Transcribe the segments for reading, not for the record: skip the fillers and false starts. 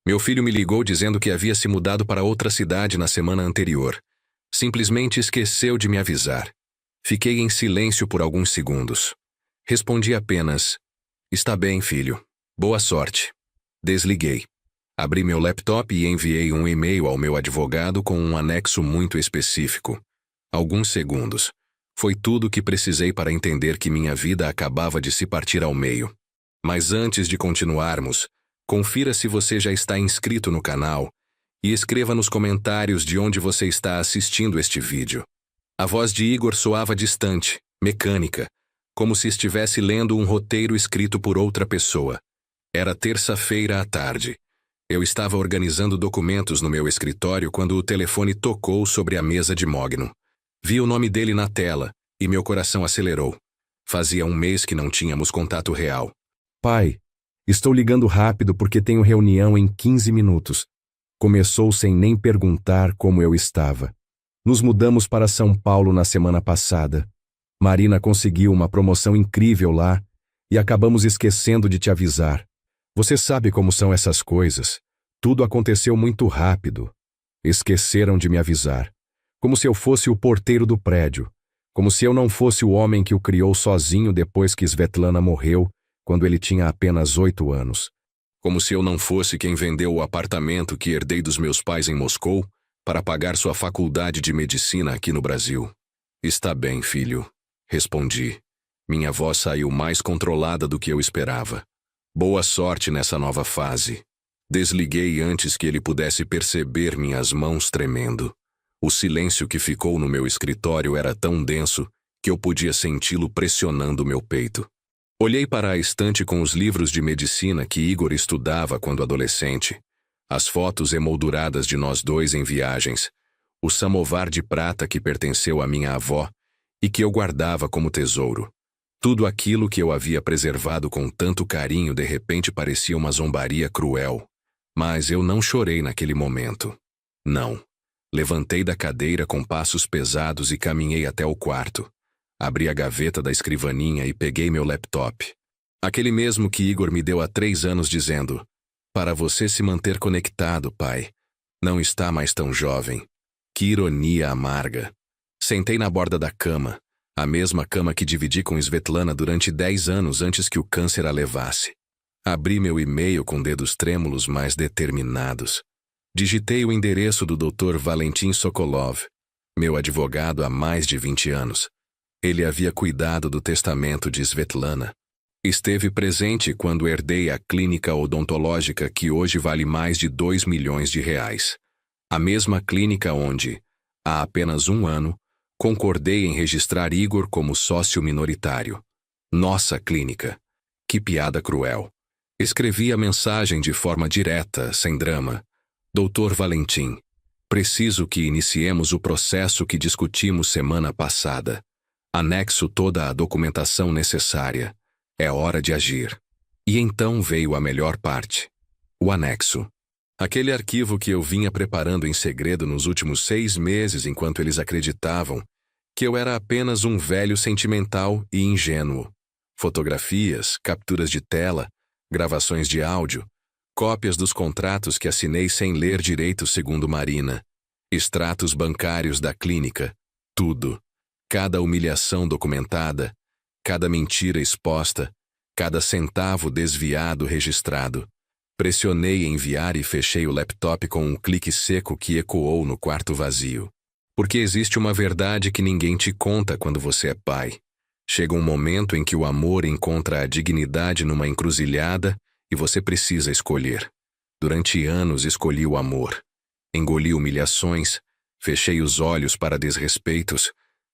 Meu filho me ligou dizendo que havia se mudado para outra cidade na semana anterior. Simplesmente esqueceu de me avisar. Fiquei em silêncio por alguns segundos. Respondi apenas: "Está bem, filho. Boa sorte." Desliguei. Abri meu laptop e enviei um e-mail ao meu advogado com um anexo muito específico. Alguns segundos. Foi tudo o que precisei para entender que minha vida acabava de se partir ao meio. Mas antes de continuarmos, confira se você já está inscrito no canal e escreva nos comentários de onde você está assistindo este vídeo. A voz de Igor soava distante, mecânica, como se estivesse lendo um roteiro escrito por outra pessoa. Era terça-feira à tarde. Eu estava organizando documentos no meu escritório quando o telefone tocou sobre a mesa de Mogno. Vi o nome dele na tela e meu coração acelerou. Fazia um mês que não tínhamos contato real. Pai, estou ligando rápido porque tenho reunião em 15 minutos. Começou sem nem perguntar como eu estava. Nos mudamos para São Paulo na semana passada. Marina conseguiu uma promoção incrível lá e acabamos esquecendo de te avisar. Você sabe como são essas coisas. Tudo aconteceu muito rápido. Esqueceram de me avisar. Como se eu fosse o porteiro do prédio. Como se eu não fosse o homem que o criou sozinho depois que Svetlana morreu, quando ele tinha apenas 8 anos. Como se eu não fosse quem vendeu o apartamento que herdei dos meus pais em Moscou para pagar sua faculdade de medicina aqui no Brasil. "Está bem, filho", respondi. Minha voz saiu mais controlada do que eu esperava. "Boa sorte nessa nova fase." Desliguei antes que ele pudesse perceber minhas mãos tremendo. O silêncio que ficou no meu escritório era tão denso que eu podia senti-lo pressionando meu peito. Olhei para a estante com os livros de medicina que Igor estudava quando adolescente, as fotos emolduradas de nós dois em viagens, o samovar de prata que pertenceu à minha avó e que eu guardava como tesouro. Tudo aquilo que eu havia preservado com tanto carinho de repente parecia uma zombaria cruel. Mas eu não chorei naquele momento. Não. Levantei da cadeira com passos pesados e caminhei até o quarto. Abri a gaveta da escrivaninha e peguei meu laptop. Aquele mesmo que Igor me deu há 3 anos dizendo: "Para você se manter conectado, pai. Não está mais tão jovem." Que ironia amarga. Sentei na borda da cama, a mesma cama que dividi com Svetlana durante 10 anos antes que o câncer a levasse. Abri meu e-mail com dedos trêmulos mais determinados. Digitei o endereço do Dr. Valentin Sokolov, meu advogado há mais de 20 anos. Ele havia cuidado do testamento de Svetlana. Esteve presente quando herdei a clínica odontológica que hoje vale mais de 2 milhões de reais. A mesma clínica onde, há apenas 1 ano, concordei em registrar Igor como sócio minoritário. Nossa clínica. Que piada cruel. Escrevi a mensagem de forma direta, sem drama. "Dr. Valentim, preciso que iniciemos o processo que discutimos semana passada. Anexo toda a documentação necessária. É hora de agir." E então veio a melhor parte. O anexo. Aquele arquivo que eu vinha preparando em segredo nos últimos 6 meses enquanto eles acreditavam que eu era apenas um velho sentimental e ingênuo. Fotografias, capturas de tela, gravações de áudio, cópias dos contratos que assinei sem ler direito segundo Marina, extratos bancários da clínica, tudo. Cada humilhação documentada, cada mentira exposta, cada centavo desviado registrado. Pressionei enviar e fechei o laptop com um clique seco que ecoou no quarto vazio. Porque existe uma verdade que ninguém te conta quando você é pai. Chega um momento em que o amor encontra a dignidade numa encruzilhada e você precisa escolher. Durante anos escolhi o amor. Engoli humilhações, fechei os olhos para desrespeitos,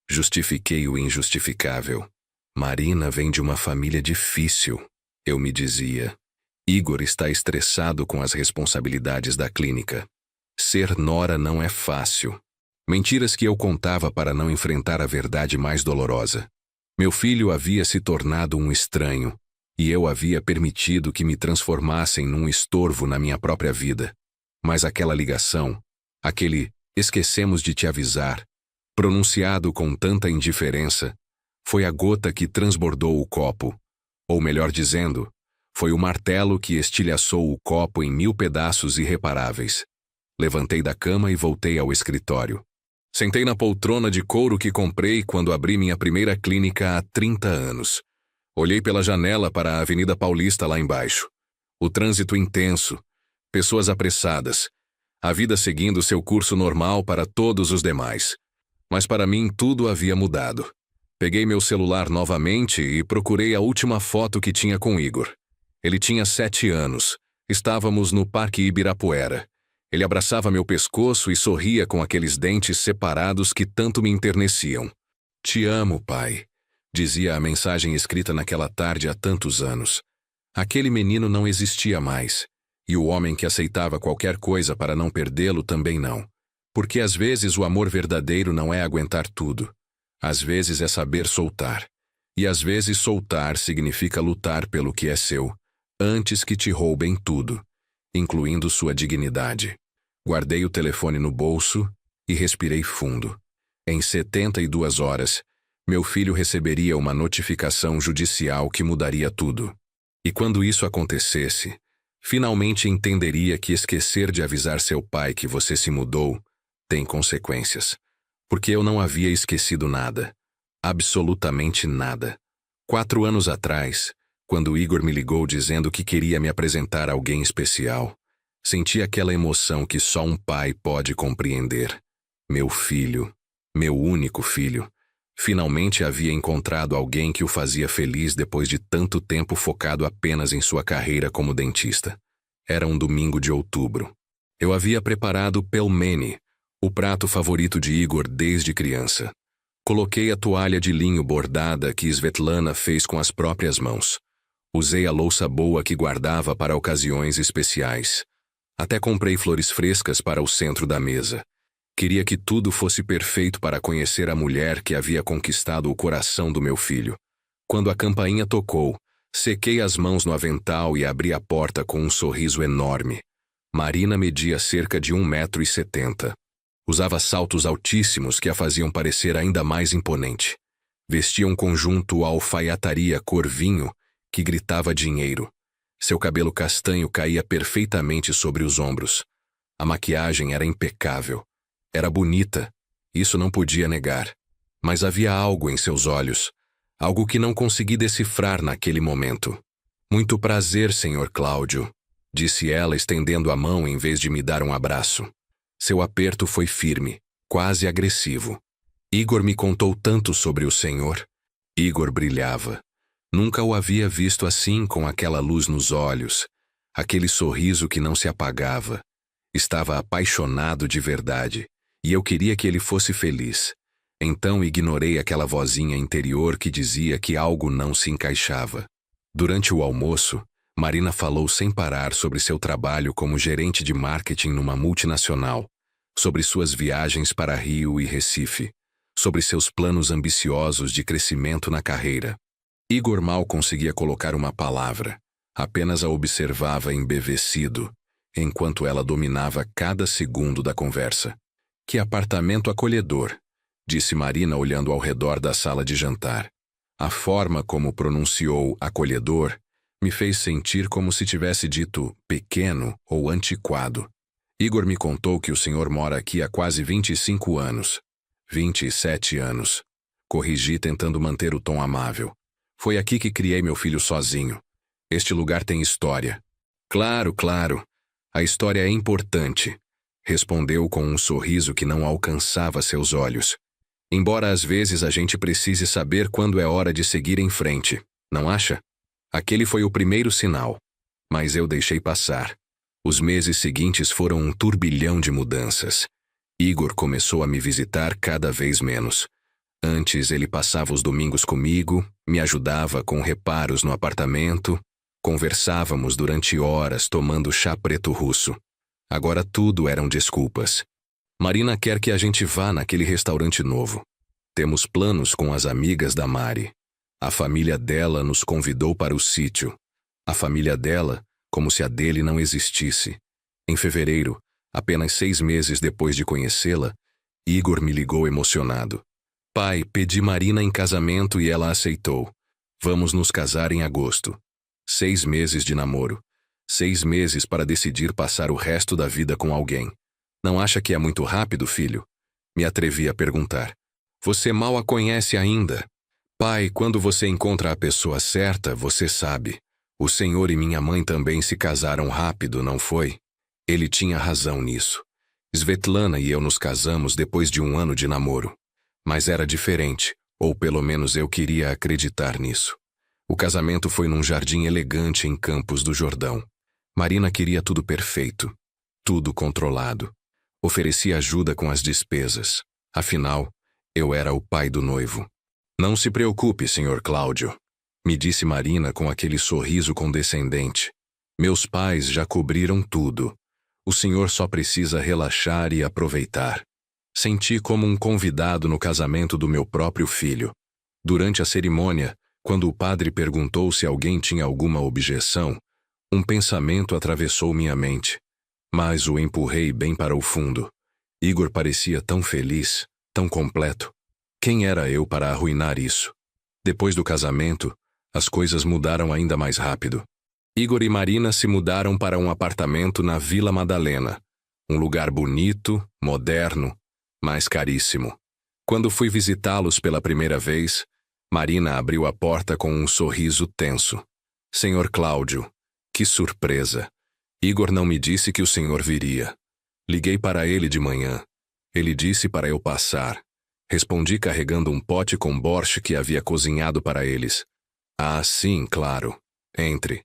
justifiquei o injustificável. Marina vem de uma família difícil, eu me dizia. Igor está estressado com as responsabilidades da clínica. Ser nora não é fácil. Mentiras que eu contava para não enfrentar a verdade mais dolorosa. Meu filho havia se tornado um estranho, e eu havia permitido que me transformassem num estorvo na minha própria vida. Mas aquela ligação, aquele "esquecemos de te avisar", pronunciado com tanta indiferença, foi a gota que transbordou o copo. Ou melhor dizendo, Foi o martelo que estilhaçou o copo em 1000 pedaços irreparáveis. Levantei da cama e voltei ao escritório. Sentei na poltrona de couro que comprei quando abri minha primeira clínica há 30 anos. Olhei pela janela para a Avenida Paulista lá embaixo. O trânsito intenso, pessoas apressadas, a vida seguindo seu curso normal para todos os demais. Mas para mim tudo havia mudado. Peguei meu celular novamente e procurei a última foto que tinha com Igor. Ele tinha 7 anos. Estávamos no Parque Ibirapuera. Ele abraçava meu pescoço e sorria com aqueles dentes separados que tanto me enterneciam. "Te amo, pai", dizia a mensagem escrita naquela tarde há tantos anos. Aquele menino não existia mais. E o homem que aceitava qualquer coisa para não perdê-lo também não. Porque às vezes o amor verdadeiro não é aguentar tudo. Às vezes é saber soltar. E às vezes soltar significa lutar pelo que é seu, antes que te roubem tudo, incluindo sua dignidade. Guardei o telefone no bolso e respirei fundo. Em 72 horas, meu filho receberia uma notificação judicial que mudaria tudo. E quando isso acontecesse, finalmente entenderia que esquecer de avisar seu pai que você se mudou tem consequências. Porque eu não havia esquecido nada. Absolutamente nada. 4 anos atrás, quando Igor me ligou dizendo que queria me apresentar a alguém especial, senti aquela emoção que só um pai pode compreender. Meu filho, meu único filho, finalmente havia encontrado alguém que o fazia feliz depois de tanto tempo focado apenas em sua carreira como dentista. Era um domingo de outubro. Eu havia preparado pelmeni, o prato favorito de Igor desde criança. Coloquei a toalha de linho bordada que Svetlana fez com as próprias mãos. Usei a louça boa que guardava para ocasiões especiais. Até comprei flores frescas para o centro da mesa. Queria que tudo fosse perfeito para conhecer a mulher que havia conquistado o coração do meu filho. Quando a campainha tocou, sequei as mãos no avental e abri a porta com um sorriso enorme. Marina media cerca de 1,70 m. Usava saltos altíssimos que a faziam parecer ainda mais imponente. Vestia um conjunto alfaiataria cor vinho que gritava dinheiro. Seu cabelo castanho caía perfeitamente sobre os ombros. A maquiagem era impecável. Era bonita, isso não podia negar. Mas havia algo em seus olhos, algo que não consegui decifrar naquele momento. "Muito prazer, Sr. Cláudio", disse ela estendendo a mão em vez de me dar um abraço. Seu aperto foi firme, quase agressivo. "Igor me contou tanto sobre o senhor." Igor brilhava. Nunca o havia visto assim, com aquela luz nos olhos, aquele sorriso que não se apagava. Estava apaixonado de verdade, e eu queria que ele fosse feliz. Então ignorei aquela vozinha interior que dizia que algo não se encaixava. Durante o almoço, Marina falou sem parar sobre seu trabalho como gerente de marketing numa multinacional, sobre suas viagens para Rio e Recife, sobre seus planos ambiciosos de crescimento na carreira. Igor mal conseguia colocar uma palavra, apenas a observava embevecido, enquanto ela dominava cada segundo da conversa. "Que apartamento acolhedor", disse Marina olhando ao redor da sala de jantar. A forma como pronunciou acolhedor me fez sentir como se tivesse dito pequeno ou antiquado. "Igor me contou que o senhor mora aqui há quase 25 anos. 27 anos. Corrigi tentando manter o tom amável. "Foi aqui que criei meu filho sozinho. Este lugar tem história." "Claro, claro. A história é importante", respondeu com um sorriso que não alcançava seus olhos. "Embora às vezes a gente precise saber quando é hora de seguir em frente, não acha?" Aquele foi o primeiro sinal. Mas eu deixei passar. Os meses seguintes foram um turbilhão de mudanças. Igor começou a me visitar cada vez menos. Antes ele passava os domingos comigo, me ajudava com reparos no apartamento, conversávamos durante horas tomando chá preto russo. Agora tudo eram desculpas. "Marina quer que a gente vá naquele restaurante novo. Temos planos com as amigas da Mari. A família dela nos convidou para o sítio. A família dela, como se a dele não existisse. Em fevereiro, apenas 6 meses depois de conhecê-la, Igor me ligou emocionado. "Pai, pedi Marina em casamento e ela aceitou. Vamos nos casar em agosto." 6 meses de namoro. 6 meses para decidir passar o resto da vida com alguém. Não acha que é muito rápido, filho? Me atrevi a perguntar. Você mal a conhece ainda. Pai, quando você encontra a pessoa certa, você sabe. O senhor e minha mãe também se casaram rápido, não foi? Ele tinha razão nisso. Svetlana e eu nos casamos depois de 1 ano de namoro. Mas era diferente, ou pelo menos eu queria acreditar nisso. O casamento foi num jardim elegante em Campos do Jordão. Marina queria tudo perfeito, tudo controlado. Oferecia ajuda com as despesas. Afinal, eu era o pai do noivo. Não se preocupe, Sr. Cláudio, me disse Marina com aquele sorriso condescendente. Meus pais já cobriram tudo. O senhor só precisa relaxar e aproveitar. Senti como um convidado no casamento do meu próprio filho. Durante a cerimônia, quando o padre perguntou se alguém tinha alguma objeção, um pensamento atravessou minha mente, mas o empurrei bem para o fundo. Igor parecia tão feliz, tão completo. Quem era eu para arruinar isso? Depois do casamento, as coisas mudaram ainda mais rápido. Igor e Marina se mudaram para um apartamento na Vila Madalena, um lugar bonito, moderno, mas caríssimo. Quando fui visitá-los pela primeira vez, Marina abriu a porta com um sorriso tenso. Senhor Cláudio, que surpresa! Igor não me disse que o senhor viria. Liguei para ele de manhã. Ele disse para eu passar. Respondi carregando um pote com borscht que havia cozinhado para eles. Ah, sim, claro. Entre.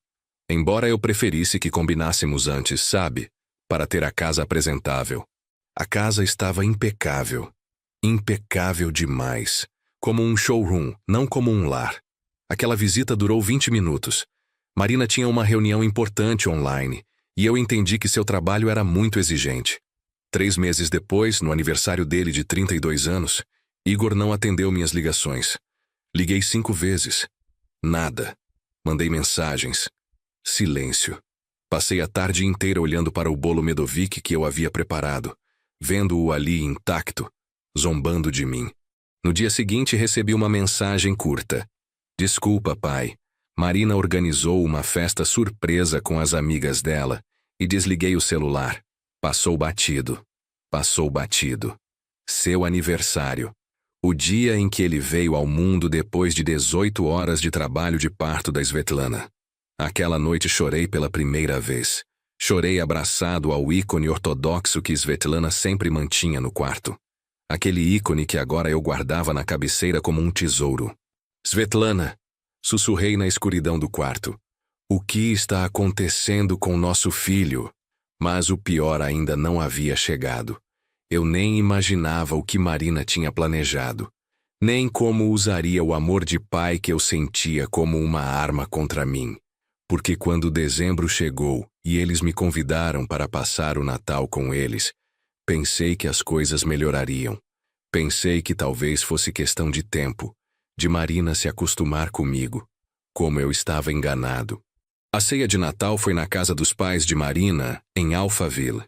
Embora eu preferisse que combinássemos antes, sabe? Para ter a casa apresentável. A casa estava impecável. Impecável demais. Como um showroom, não como um lar. Aquela visita durou 20 minutos. Marina tinha uma reunião importante online, e eu entendi que seu trabalho era muito exigente. 3 meses depois, no aniversário dele de 32 anos, Igor não atendeu minhas ligações. Liguei 5 vezes. Nada. Mandei mensagens. Silêncio. Passei a tarde inteira olhando para o bolo Medovic que eu havia preparado, vendo-o ali intacto, zombando de mim. No dia seguinte recebi uma mensagem curta. Desculpa, pai. Marina organizou uma festa surpresa com as amigas dela e desliguei o celular. Passou batido. Passou batido. Seu aniversário. O dia em que ele veio ao mundo depois de 18 horas de trabalho de parto da Svetlana. Aquela noite chorei pela primeira vez. Chorei abraçado ao ícone ortodoxo que Svetlana sempre mantinha no quarto. Aquele ícone que agora eu guardava na cabeceira como um tesouro. Svetlana, sussurrei na escuridão do quarto. O que está acontecendo com nosso filho? Mas o pior ainda não havia chegado. Eu nem imaginava o que Marina tinha planejado. Nem como usaria o amor de pai que eu sentia como uma arma contra mim. Porque quando dezembro chegou e eles me convidaram para passar o Natal com eles, pensei que as coisas melhorariam. Pensei que talvez fosse questão de tempo, de Marina se acostumar comigo. Como eu estava enganado. A ceia de Natal foi na casa dos pais de Marina, em Alphaville.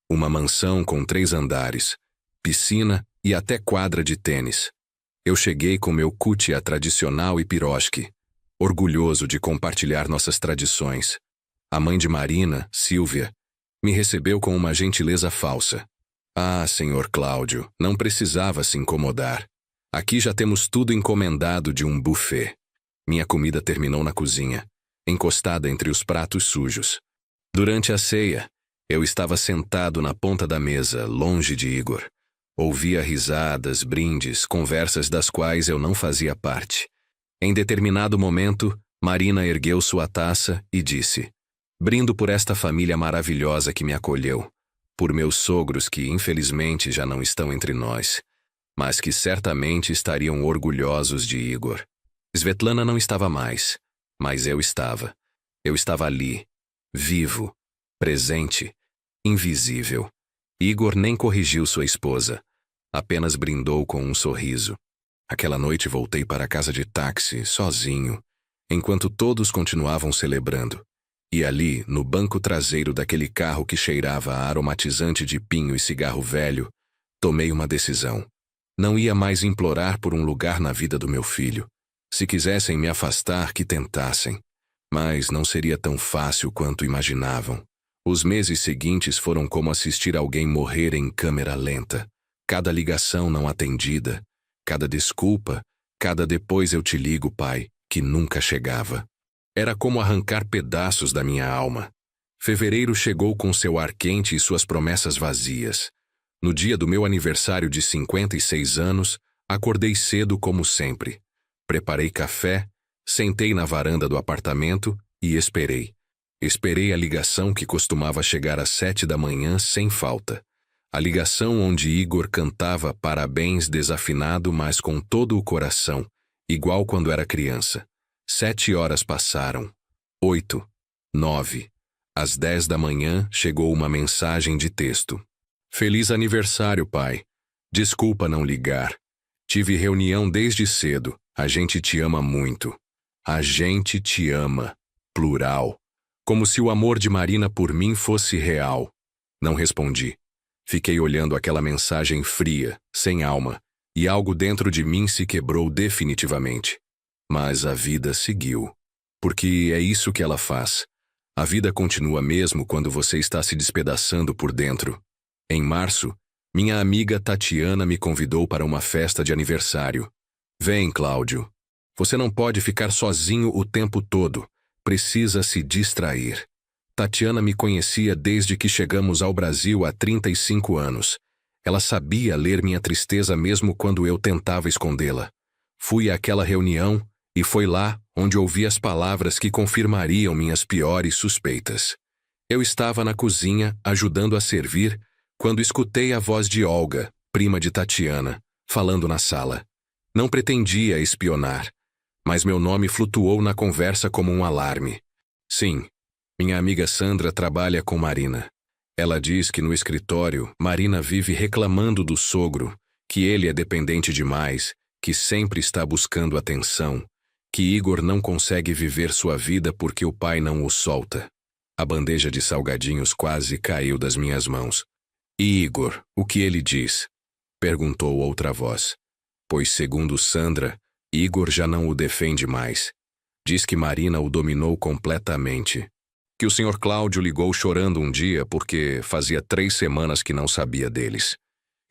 Uma mansão com 3 andares, piscina e até quadra de tênis. Eu cheguei com meu kutia tradicional e piroshki, orgulhoso de compartilhar nossas tradições. A mãe de Marina, Silvia, me recebeu com uma gentileza falsa. Ah, senhor Cláudio, não precisava se incomodar. Aqui já temos tudo encomendado de um buffet. Minha comida terminou na cozinha, encostada entre os pratos sujos. Durante a ceia, eu estava sentado na ponta da mesa, longe de Igor. Ouvia risadas, brindes, conversas das quais eu não fazia parte. Em determinado momento, Marina ergueu sua taça e disse: brindo por esta família maravilhosa que me acolheu, por meus sogros que infelizmente já não estão entre nós, mas que certamente estariam orgulhosos de Igor. Svetlana não estava mais, mas eu estava. Eu estava ali, vivo, presente, invisível. Igor nem corrigiu sua esposa, apenas brindou com um sorriso. Aquela noite voltei para casa de táxi, sozinho, enquanto todos continuavam celebrando. E ali, no banco traseiro daquele carro que cheirava a aromatizante de pinho e cigarro velho, tomei uma decisão. Não ia mais implorar por um lugar na vida do meu filho. Se quisessem me afastar, que tentassem. Mas não seria tão fácil quanto imaginavam. Os meses seguintes foram como assistir alguém morrer em câmera lenta. Cada ligação não atendida, cada desculpa, cada depois eu te ligo, pai, que nunca chegava. Era como arrancar pedaços da minha alma. Fevereiro chegou com seu ar quente e suas promessas vazias. No dia do meu aniversário de 56 anos, acordei cedo como sempre. Preparei café, sentei na varanda do apartamento e esperei. Esperei a ligação que costumava chegar às 7 da manhã sem falta. A ligação onde Igor cantava parabéns desafinado, mas com todo o coração, igual quando era criança. 7 horas passaram. 8, 9. Às 10 da manhã chegou uma mensagem de texto. Feliz aniversário, pai. Desculpa não ligar. Tive reunião desde cedo. A gente te ama muito. A gente te ama. Plural. Como se o amor de Marina por mim fosse real. Não respondi. Fiquei olhando aquela mensagem fria, sem alma, e algo dentro de mim se quebrou definitivamente. Mas a vida seguiu. Porque é isso que ela faz. A vida continua mesmo quando você está se despedaçando por dentro. Em março, minha amiga Tatiana me convidou para uma festa de aniversário. Vem, Cláudio. Você não pode ficar sozinho o tempo todo. Precisa se distrair. Tatiana me conhecia desde que chegamos ao Brasil há 35 anos. Ela sabia ler minha tristeza mesmo quando eu tentava escondê-la. Fui àquela reunião e foi lá onde ouvi as palavras que confirmariam minhas piores suspeitas. Eu estava na cozinha, ajudando a servir, quando escutei a voz de Olga, prima de Tatiana, falando na sala. Não pretendia espionar, mas meu nome flutuou na conversa como um alarme. Sim, minha amiga Sandra trabalha com Marina. Ela diz que no escritório, Marina vive reclamando do sogro, que ele é dependente demais, que sempre está buscando atenção, que Igor não consegue viver sua vida porque o pai não o solta. A bandeja de salgadinhos quase caiu das minhas mãos. E Igor, o que ele diz? Perguntou outra voz. Pois, segundo Sandra, Igor já não o defende mais. Diz que Marina o dominou completamente. Que o Sr. Cláudio ligou chorando um dia porque fazia 3 semanas que não sabia deles.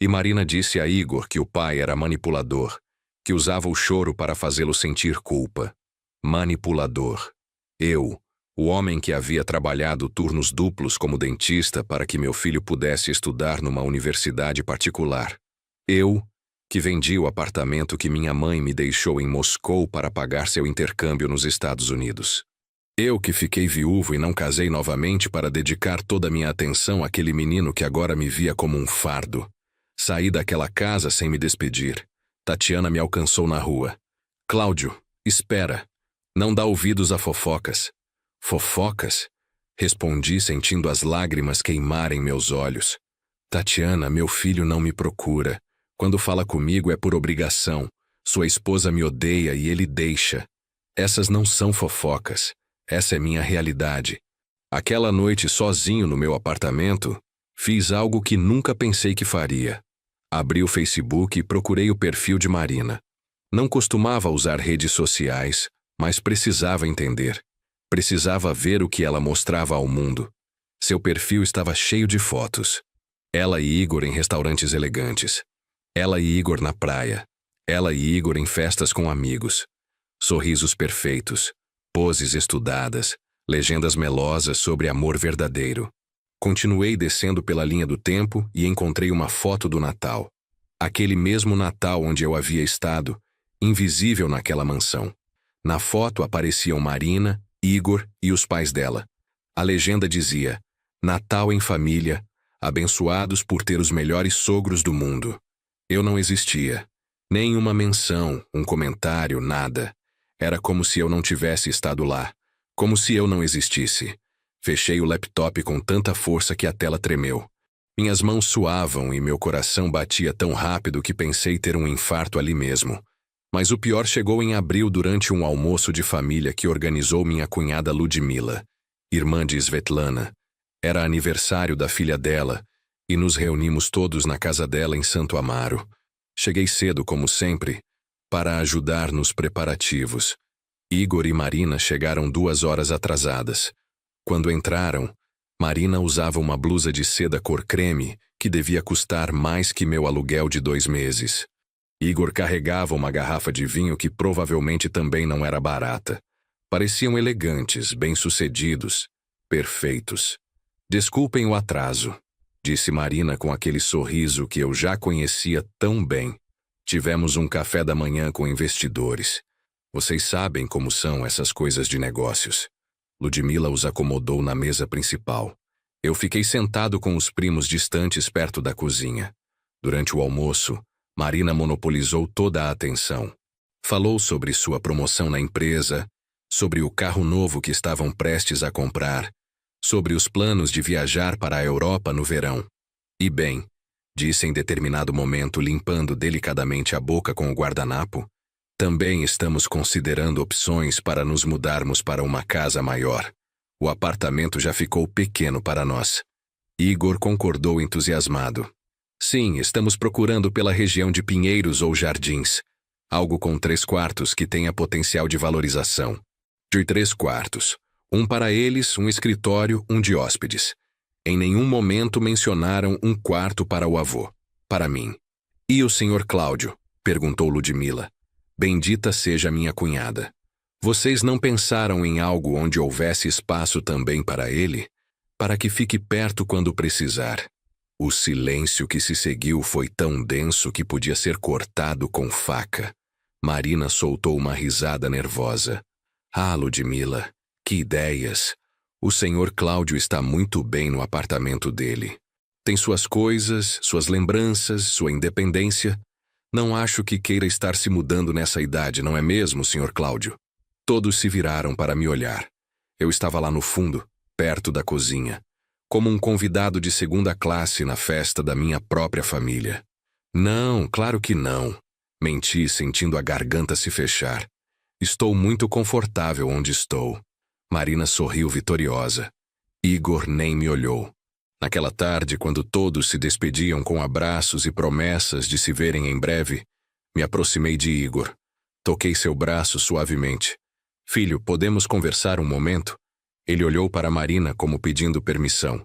E Marina disse a Igor que o pai era manipulador, que usava o choro para fazê-lo sentir culpa. Manipulador. Eu, o homem que havia trabalhado turnos duplos como dentista para que meu filho pudesse estudar numa universidade particular. Eu, que vendi o apartamento que minha mãe me deixou em Moscou para pagar seu intercâmbio nos Estados Unidos. Eu que fiquei viúvo e não casei novamente para dedicar toda a minha atenção àquele menino que agora me via como um fardo. Saí daquela casa sem me despedir. Tatiana me alcançou na rua. Cláudio, espera. Não dá ouvidos a fofocas. Fofocas? Respondi sentindo as lágrimas queimarem meus olhos. Tatiana, meu filho não me procura. Quando fala comigo é por obrigação. Sua esposa me odeia e ele deixa. Essas não são fofocas. Essa é minha realidade. Aquela noite, sozinho no meu apartamento, fiz algo que nunca pensei que faria. Abri o Facebook e procurei o perfil de Marina. Não costumava usar redes sociais, mas precisava entender. Precisava ver o que ela mostrava ao mundo. Seu perfil estava cheio de fotos. Ela e Igor em restaurantes elegantes. Ela e Igor na praia. Ela e Igor em festas com amigos. Sorrisos perfeitos. Poses estudadas. Legendas melosas sobre amor verdadeiro. Continuei descendo pela linha do tempo e encontrei uma foto do Natal. Aquele mesmo Natal onde eu havia estado, invisível naquela mansão. Na foto apareciam Marina, Igor e os pais dela. A legenda dizia: Natal em família, abençoados por ter os melhores sogros do mundo. Eu não existia. Nem uma menção, um comentário, nada. Era como se eu não tivesse estado lá. Como se eu não existisse. Fechei o laptop com tanta força que a tela tremeu. Minhas mãos suavam e meu coração batia tão rápido que pensei ter um infarto ali mesmo. Mas o pior chegou em abril durante um almoço de família que organizou minha cunhada Ludmila, irmã de Svetlana. Era aniversário da filha dela e nos reunimos todos na casa dela em Santo Amaro. Cheguei cedo, como sempre, para ajudar nos preparativos. Igor e Marina chegaram 2 horas atrasadas. Quando entraram, Marina usava uma blusa de seda cor creme que devia custar mais que meu aluguel de 2 meses. Igor carregava uma garrafa de vinho que provavelmente também não era barata. Pareciam elegantes, bem-sucedidos, perfeitos. Desculpem o atraso, disse Marina com aquele sorriso que eu já conhecia tão bem. Tivemos um café da manhã com investidores. Vocês sabem como são essas coisas de negócios. Ludmila os acomodou na mesa principal. Eu fiquei sentado com os primos distantes perto da cozinha. Durante o almoço, Marina monopolizou toda a atenção. Falou sobre sua promoção na empresa, sobre o carro novo que estavam prestes a comprar, sobre os planos de viajar para a Europa no verão. E bem, disse em determinado momento, limpando delicadamente a boca com o guardanapo, também estamos considerando opções para nos mudarmos para uma casa maior. O apartamento já ficou pequeno para nós. Igor concordou entusiasmado. Sim, estamos procurando pela região de Pinheiros ou Jardins. Algo com 3 quartos que tenha potencial de valorização. De 3 quartos. Um para eles, um escritório, um de hóspedes. Em nenhum momento mencionaram um quarto para o avô. Para mim. E o Sr. Cláudio? Perguntou Ludmila. Bendita seja minha cunhada. Vocês não pensaram em algo onde houvesse espaço também para ele? Para que fique perto quando precisar. O silêncio que se seguiu foi tão denso que podia ser cortado com faca. Marina soltou uma risada nervosa. Ah, Ludmila, que ideias! O Sr. Cláudio está muito bem no apartamento dele. Tem suas coisas, suas lembranças, sua independência. Não acho que queira estar se mudando nessa idade, não é mesmo, Sr. Cláudio? Todos se viraram para me olhar. Eu estava lá no fundo, perto da cozinha, como um convidado de segunda classe na festa da minha própria família. Não, claro que não. Menti, sentindo a garganta se fechar. Estou muito confortável onde estou. Marina sorriu vitoriosa. Igor nem me olhou. Naquela tarde, quando todos se despediam com abraços e promessas de se verem em breve, me aproximei de Igor. Toquei seu braço suavemente. Filho, podemos conversar um momento? Ele olhou para Marina como pedindo permissão.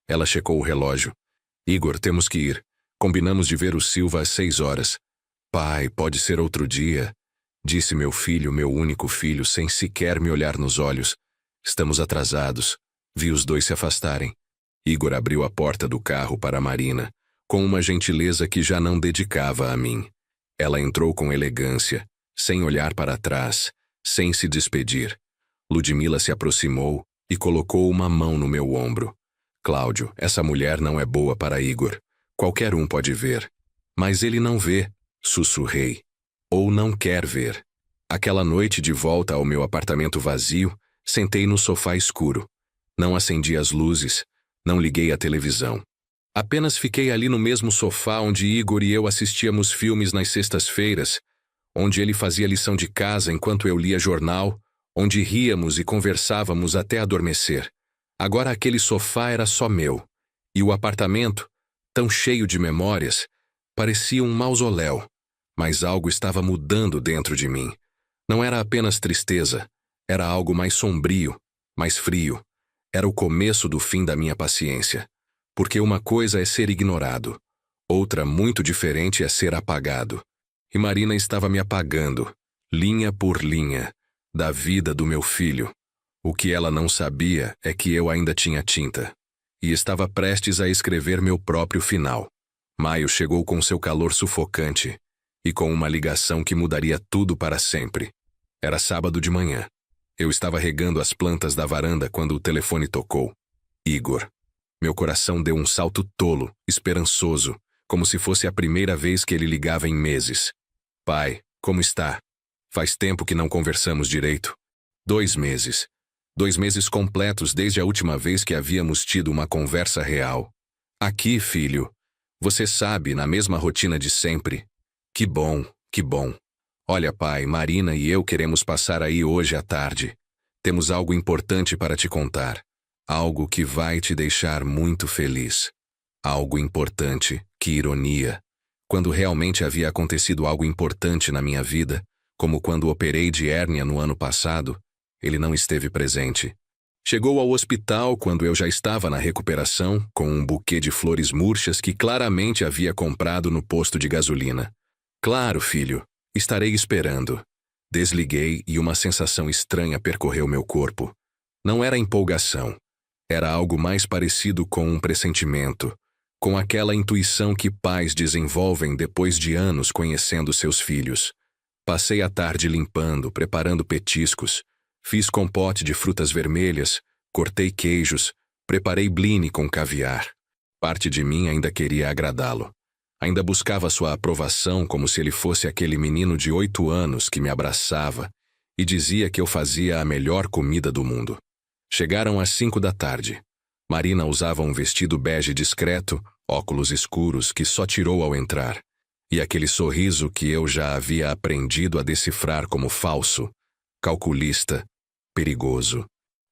Ela checou o relógio. Igor, temos que ir. Combinamos de ver o Silva às 6 horas. Pai, pode ser outro dia, disse meu filho, meu único filho, sem sequer me olhar nos olhos. Estamos atrasados. Vi os dois se afastarem. Igor abriu a porta do carro para Marina, com uma gentileza que já não dedicava a mim. Ela entrou com elegância, sem olhar para trás, sem se despedir. Ludmila se aproximou e colocou uma mão no meu ombro. Cláudio, essa mulher não é boa para Igor. Qualquer um pode ver. Mas ele não vê, sussurrei. Ou não quer ver. Aquela noite de volta ao meu apartamento vazio, sentei no sofá escuro. Não acendi as luzes. Não liguei a televisão. Apenas fiquei ali no mesmo sofá onde Igor e eu assistíamos filmes nas sextas-feiras, onde ele fazia lição de casa enquanto eu lia jornal, onde ríamos e conversávamos até adormecer. Agora aquele sofá era só meu, e o apartamento, tão cheio de memórias, parecia um mausoléu, mas algo estava mudando dentro de mim. Não era apenas tristeza, era algo mais sombrio, mais frio. Era o começo do fim da minha paciência. Porque uma coisa é ser ignorado, outra muito diferente é ser apagado. E Marina estava me apagando, linha por linha, da vida do meu filho. O que ela não sabia é que eu ainda tinha tinta. E estava prestes a escrever meu próprio final. Maio chegou com seu calor sufocante e com uma ligação que mudaria tudo para sempre. Era sábado de manhã. Eu estava regando as plantas da varanda quando o telefone tocou. Igor. Meu coração deu um salto tolo, esperançoso, como se fosse a primeira vez que ele ligava em meses. Pai, como está? Faz tempo que não conversamos direito. 2 meses. 2 meses completos desde a última vez que havíamos tido uma conversa real. Aqui, filho. Você sabe, na mesma rotina de sempre. Que bom, que bom. Olha, pai, Marina e eu queremos passar aí hoje à tarde. Temos algo importante para te contar. Algo que vai te deixar muito feliz. Algo importante, que ironia. Quando realmente havia acontecido algo importante na minha vida, Como quando operei de hérnia no ano passado, ele não esteve presente. Chegou ao hospital quando eu já estava na recuperação, com um buquê de flores murchas que claramente havia comprado no posto de gasolina. Claro, filho, estarei esperando. Desliguei e uma sensação estranha percorreu meu corpo. Não era empolgação. Era algo mais parecido com um pressentimento, com aquela intuição que pais desenvolvem depois de anos conhecendo seus filhos. Passei a tarde limpando, preparando petiscos. Fiz compote de frutas vermelhas, cortei queijos, preparei bline com caviar. Parte de mim ainda queria agradá-lo. Ainda buscava sua aprovação como se ele fosse aquele menino de 8 anos que me abraçava e dizia que eu fazia a melhor comida do mundo. Chegaram às 5 da tarde. Marina usava um vestido bege discreto, óculos escuros que só tirou ao entrar, e aquele sorriso que eu já havia aprendido a decifrar como falso, calculista, perigoso.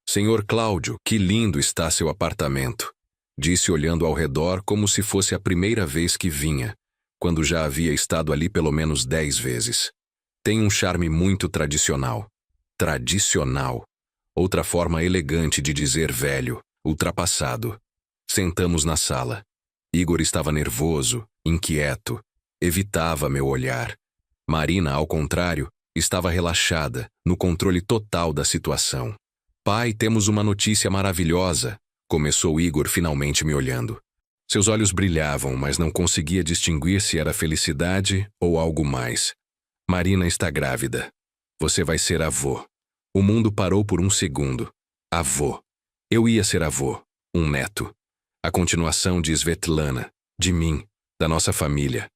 Senhor Cláudio, que lindo está seu apartamento, disse olhando ao redor como se fosse a primeira vez que vinha, quando já havia estado ali pelo menos 10 vezes. Tem um charme muito tradicional. Tradicional. Outra forma elegante de dizer velho, ultrapassado. Sentamos na sala. Igor estava nervoso, inquieto, evitava meu olhar. Marina, ao contrário, estava relaxada, no controle total da situação. Pai, temos uma notícia maravilhosa, começou Igor finalmente me olhando. Seus olhos brilhavam, mas não conseguia distinguir se era felicidade ou algo mais. Marina está grávida. Você vai ser avô. O mundo parou por um segundo. Avô. Eu ia ser avô, um neto. A continuação de Svetlana, de mim, da nossa família.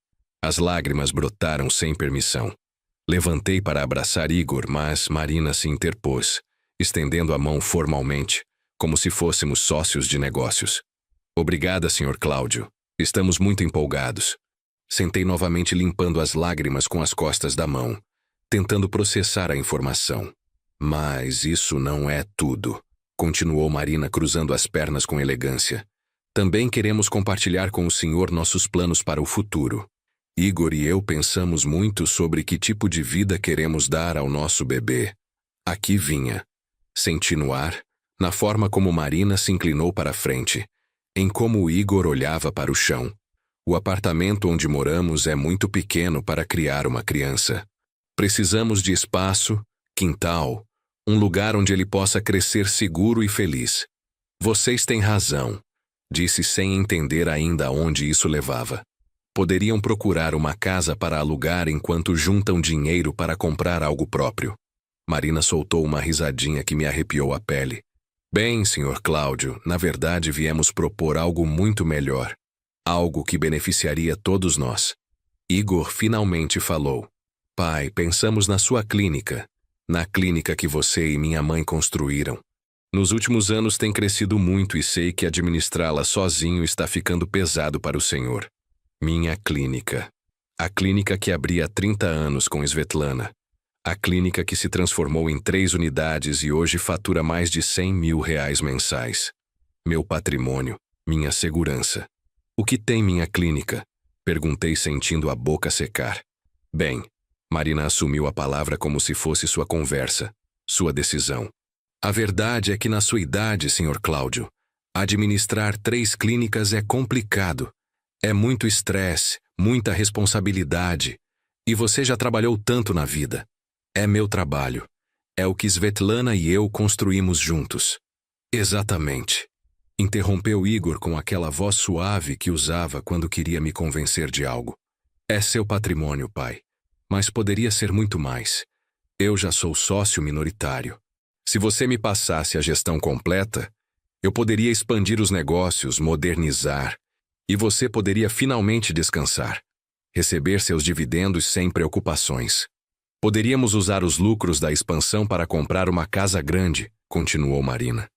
As lágrimas brotaram sem permissão. Levantei para abraçar Igor, mas Marina se interpôs, estendendo a mão formalmente, como se fôssemos sócios de negócios. Obrigada, Sr. Cláudio. Estamos muito empolgados. Sentei novamente limpando as lágrimas com as costas da mão, tentando processar a informação. Mas isso não é tudo, continuou Marina cruzando as pernas com elegância. Também queremos compartilhar com o senhor nossos planos para o futuro. Igor e eu pensamos muito sobre que tipo de vida queremos dar ao nosso bebê. Aqui vinha. Senti no ar, na forma como Marina se inclinou para a frente, em como o Igor olhava para o chão. O apartamento onde moramos é muito pequeno para criar uma criança. Precisamos de espaço, quintal, um lugar onde ele possa crescer seguro e feliz. Vocês têm razão, disse sem entender ainda aonde isso levava. Poderiam procurar uma casa para alugar enquanto juntam dinheiro para comprar algo próprio. Marina soltou uma risadinha que me arrepiou a pele. Bem, Sr. Cláudio, na verdade viemos propor algo muito melhor. Algo que beneficiaria todos nós. Igor finalmente falou. Pai, pensamos na sua clínica. Na clínica que você e minha mãe construíram. Nos últimos anos tem crescido muito e sei que administrá-la sozinho está ficando pesado para o senhor. Minha clínica. A clínica que abri há 30 anos com Svetlana. A clínica que se transformou em 3 unidades e hoje fatura mais de R$100.000 mensais. Meu patrimônio, minha segurança. O que tem minha clínica? Perguntei sentindo a boca secar. Bem, Marina assumiu a palavra como se fosse sua conversa, sua decisão. A verdade é que na sua idade, Sr. Cláudio, administrar 3 clínicas é complicado. É muito estresse, muita responsabilidade. E você já trabalhou tanto na vida. É meu trabalho. É o que Svetlana e eu construímos juntos. Exatamente. Interrompeu Igor com aquela voz suave que usava quando queria me convencer de algo. É seu patrimônio, pai. Mas poderia ser muito mais. Eu já sou sócio minoritário. Se você me passasse a gestão completa, eu poderia expandir os negócios, modernizar, e você poderia finalmente descansar, receber seus dividendos sem preocupações. Poderíamos usar os lucros da expansão para comprar uma casa grande, continuou Marina.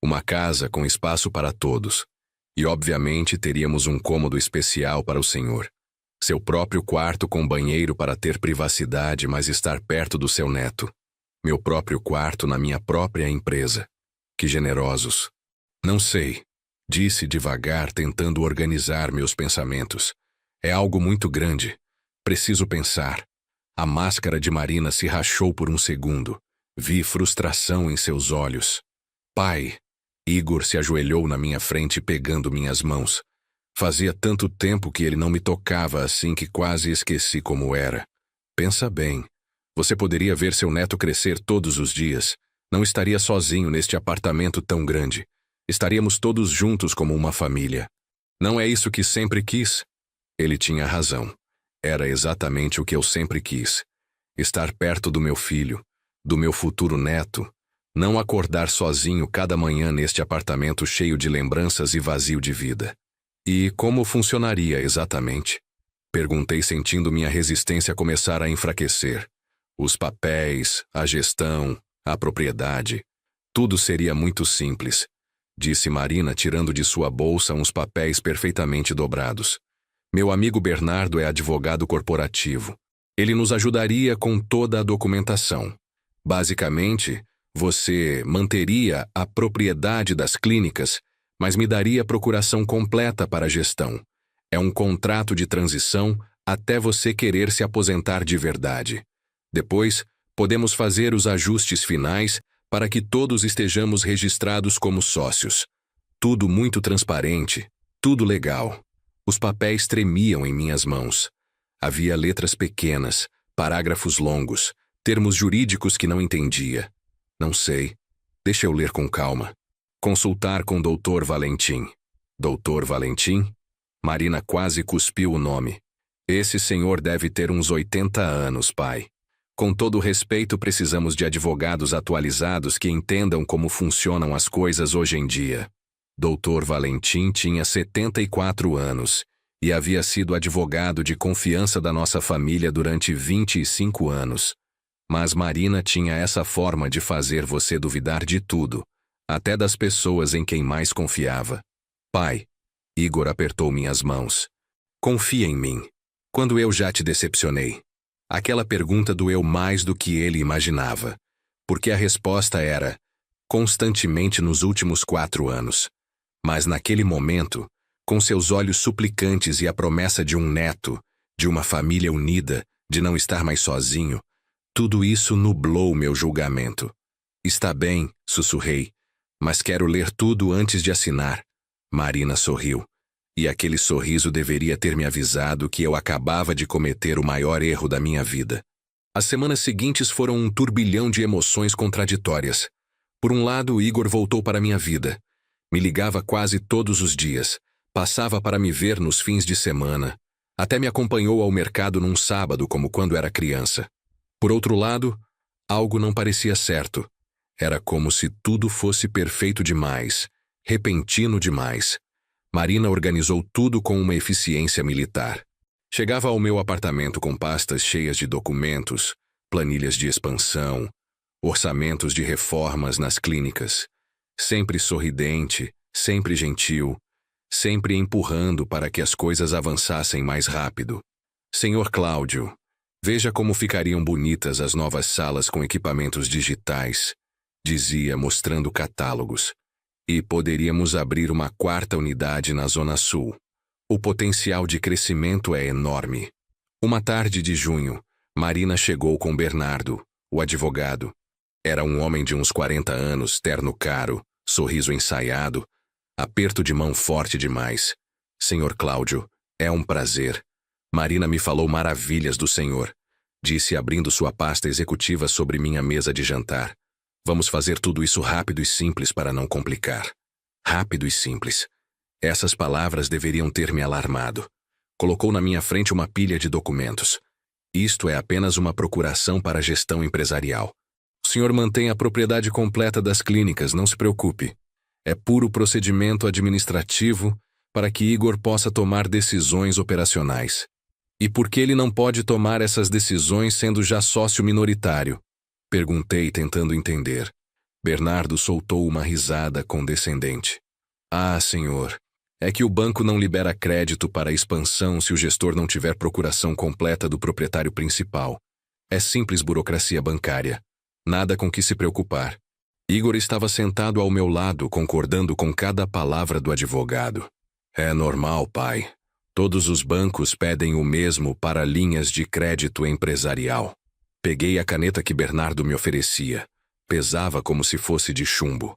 Uma casa com espaço para todos. E obviamente teríamos um cômodo especial para o senhor. Seu próprio quarto com banheiro para ter privacidade, mas estar perto do seu neto. Meu próprio quarto na minha própria empresa. Que generosos. Não sei, disse devagar, tentando organizar meus pensamentos. É algo muito grande. Preciso pensar. A máscara de Marina se rachou por um segundo. Vi frustração em seus olhos. Pai! Igor se ajoelhou na minha frente pegando minhas mãos. Fazia tanto tempo que ele não me tocava assim que quase esqueci como era. Pensa bem. Você poderia ver seu neto crescer todos os dias. Não estaria sozinho neste apartamento tão grande. Estaríamos todos juntos como uma família. Não é isso que sempre quis? Ele tinha razão. Era exatamente o que eu sempre quis. Estar perto do meu filho, do meu futuro neto. Não acordar sozinho cada manhã neste apartamento cheio de lembranças e vazio de vida. E como funcionaria exatamente? Perguntei sentindo minha resistência começar a enfraquecer. Os papéis, a gestão, a propriedade. Tudo seria muito simples, disse Marina tirando de sua bolsa uns papéis perfeitamente dobrados. Meu amigo Bernardo é advogado corporativo. Ele nos ajudaria com toda a documentação. Basicamente, você manteria a propriedade das clínicas, mas me daria procuração completa para a gestão. É um contrato de transição até você querer se aposentar de verdade. Depois, podemos fazer os ajustes finais para que todos estejamos registrados como sócios. Tudo muito transparente, tudo legal. Os papéis tremiam em minhas mãos. Havia letras pequenas, parágrafos longos, termos jurídicos que não entendia. Não sei. Deixa eu ler com calma. Consultar com Dr. Valentim. Dr. Valentim? Marina quase cuspiu o nome. Esse senhor deve ter uns 80 anos, pai. Com todo respeito, precisamos de advogados atualizados que entendam como funcionam as coisas hoje em dia. Dr. Valentim tinha 74 anos e havia sido advogado de confiança da nossa família durante 25 anos. Mas Marina tinha essa forma de fazer você duvidar de tudo, até das pessoas em quem mais confiava. Pai, Igor apertou minhas mãos. Confia em mim. Quando eu já te decepcionei? Aquela pergunta doeu mais do que ele imaginava, porque a resposta era constantemente nos últimos 4 anos. Mas naquele momento, com seus olhos suplicantes e a promessa de um neto, de uma família unida, de não estar mais sozinho, tudo isso nublou meu julgamento. Está bem, sussurrei, mas quero ler tudo antes de assinar. Marina sorriu. E aquele sorriso deveria ter me avisado que eu acabava de cometer o maior erro da minha vida. As semanas seguintes foram um turbilhão de emoções contraditórias. Por um lado, Igor voltou para minha vida. Me ligava quase todos os dias. Passava para me ver nos fins de semana. Até me acompanhou ao mercado num sábado, como quando era criança. Por outro lado, algo não parecia certo. Era como se tudo fosse perfeito demais, repentino demais. Marina organizou tudo com uma eficiência militar. Chegava ao meu apartamento com pastas cheias de documentos, planilhas de expansão, orçamentos de reformas nas clínicas. Sempre sorridente, sempre gentil, sempre empurrando para que as coisas avançassem mais rápido. Senhor Cláudio, veja como ficariam bonitas as novas salas com equipamentos digitais, dizia mostrando catálogos. E poderíamos abrir uma 4ª unidade na Zona Sul. O potencial de crescimento é enorme. Uma tarde de junho, Marina chegou com Bernardo, o advogado. Era um homem de uns 40 anos, terno caro, sorriso ensaiado, aperto de mão forte demais. Senhor Cláudio, é um prazer. Marina me falou maravilhas do senhor, disse abrindo sua pasta executiva sobre minha mesa de jantar. Vamos fazer tudo isso rápido e simples para não complicar. Rápido e simples. Essas palavras deveriam ter me alarmado. Colocou na minha frente uma pilha de documentos. Isto é apenas uma procuração para a gestão empresarial. O senhor mantém a propriedade completa das clínicas, não se preocupe. É puro procedimento administrativo para que Igor possa tomar decisões operacionais. E por que ele não pode tomar essas decisões sendo já sócio minoritário? Perguntei, tentando entender. Bernardo soltou uma risada condescendente. Ah, senhor, é que o banco não libera crédito para a expansão se o gestor não tiver procuração completa do proprietário principal. É simples burocracia bancária. Nada com que se preocupar. Igor estava sentado ao meu lado, concordando com cada palavra do advogado. É normal, pai. Todos os bancos pedem o mesmo para linhas de crédito empresarial. Peguei a caneta que Bernardo me oferecia. Pesava como se fosse de chumbo.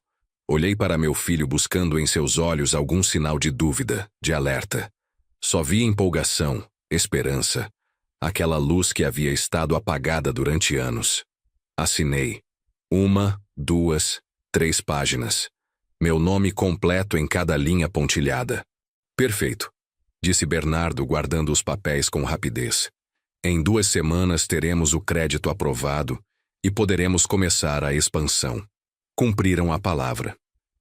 Olhei para meu filho buscando em seus olhos algum sinal de dúvida, de alerta. Só vi empolgação, esperança. Aquela luz que havia estado apagada durante anos. Assinei. 1, 2, 3 páginas. Meu nome completo em cada linha pontilhada. Perfeito, disse Bernardo, guardando os papéis com rapidez. Em 2 semanas teremos o crédito aprovado e poderemos começar a expansão. Cumpriram a palavra.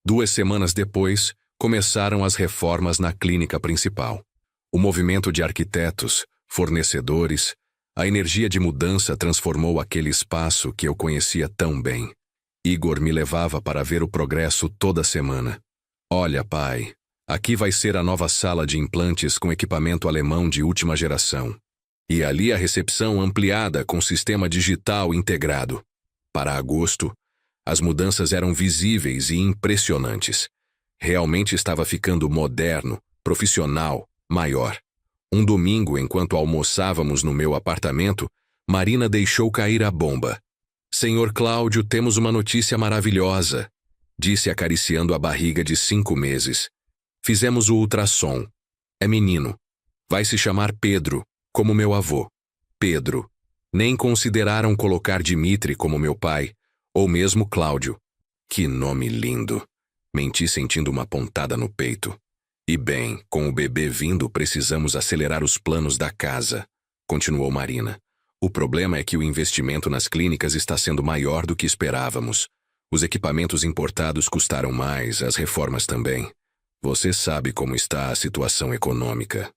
2 semanas depois, começaram as reformas na clínica principal. O movimento de arquitetos, fornecedores, a energia de mudança transformou aquele espaço que eu conhecia tão bem. Igor me levava para ver o progresso toda semana. Olha, pai, aqui vai ser a nova sala de implantes com equipamento alemão de última geração. E ali a recepção ampliada com sistema digital integrado. Para agosto, as mudanças eram visíveis e impressionantes. Realmente estava ficando moderno, profissional, maior. Um domingo, enquanto almoçávamos no meu apartamento, Marina deixou cair a bomba. Senhor Cláudio, temos uma notícia maravilhosa, disse acariciando a barriga de 5 meses. Fizemos o ultrassom. É menino. Vai se chamar Pedro, como meu avô. Pedro. Nem consideraram colocar Dimitri como meu pai, ou mesmo Cláudio. Que nome lindo. Menti sentindo uma pontada no peito. E bem, com o bebê vindo, precisamos acelerar os planos da casa, continuou Marina. O problema é que o investimento nas clínicas está sendo maior do que esperávamos. Os equipamentos importados custaram mais, as reformas também. Você sabe como está a situação econômica.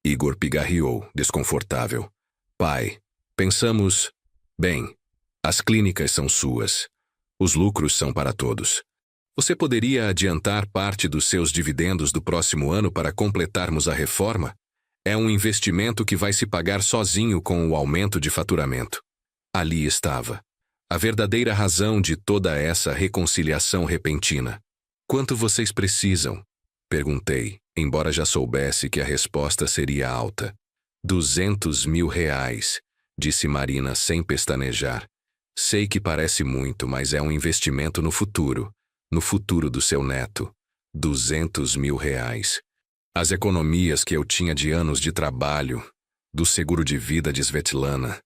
Igor pigarreou, desconfortável. Pai, pensamos... Bem, as clínicas são suas. Os lucros são para todos. Você poderia adiantar parte dos seus dividendos do próximo ano para completarmos a reforma? É um investimento que vai se pagar sozinho com o aumento de faturamento. Ali estava. A verdadeira razão de toda essa reconciliação repentina. Quanto vocês precisam? Perguntei, embora já soubesse que a resposta seria alta. 200 mil reais, disse Marina sem pestanejar. Sei que parece muito, mas é um investimento no futuro. No futuro do seu neto. 200 mil reais. As economias que eu tinha de anos de trabalho, do seguro de vida de Svetlana,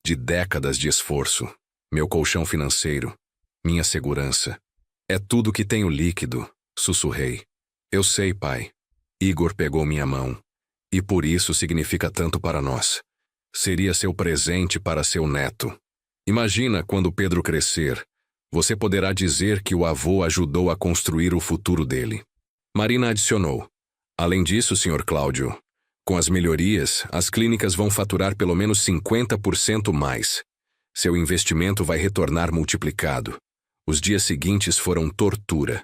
de décadas de esforço, meu colchão financeiro, minha segurança. É tudo que tenho líquido, sussurrei. Eu sei, pai. Igor pegou minha mão. E por isso significa tanto para nós. Seria seu presente para seu neto. Imagina quando Pedro crescer. Você poderá dizer que o avô ajudou a construir o futuro dele. Marina adicionou. Além disso, Sr. Cláudio, com as melhorias, as clínicas vão faturar pelo menos 50% mais. Seu investimento vai retornar multiplicado. Os dias seguintes foram tortura.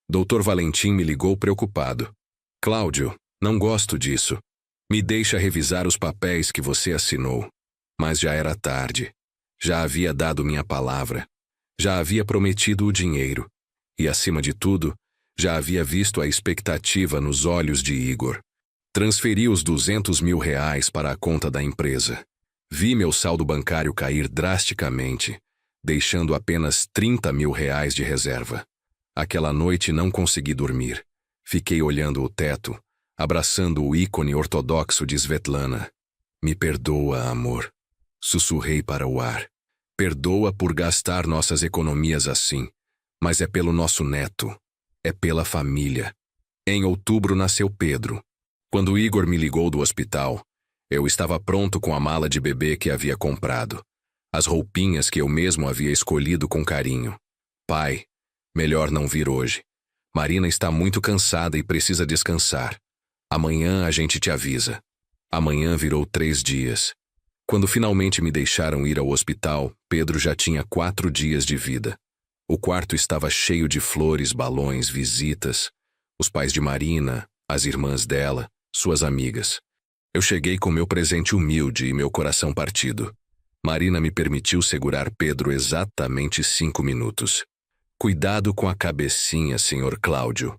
Dr. Valentim me ligou preocupado. Cláudio, não gosto disso. Me deixa revisar os papéis que você assinou. Mas já era tarde. Já havia dado minha palavra. Já havia prometido o dinheiro. E, acima de tudo, já havia visto a expectativa nos olhos de Igor. Transferi os 200 mil reais para a conta da empresa. Vi meu saldo bancário cair drasticamente, deixando apenas 30 mil reais de reserva. Aquela noite não consegui dormir. Fiquei olhando o teto, abraçando o ícone ortodoxo de Svetlana. Me perdoa, amor. Sussurrei para o ar. Perdoa por gastar nossas economias assim, mas é pelo nosso neto. É pela família. Em outubro nasceu Pedro. Quando Igor me ligou do hospital, eu estava pronto com a mala de bebê que havia comprado. As roupinhas que eu mesmo havia escolhido com carinho. Pai, melhor não vir hoje. Marina está muito cansada e precisa descansar. Amanhã a gente te avisa. Amanhã virou 3 dias. Quando finalmente me deixaram ir ao hospital, Pedro já tinha 4 dias de vida. O quarto estava cheio de flores, balões, visitas. Os pais de Marina, as irmãs dela, suas amigas. Eu cheguei com meu presente humilde e meu coração partido. Marina me permitiu segurar Pedro exatamente 5 minutos. Cuidado com a cabecinha, Sr. Cláudio.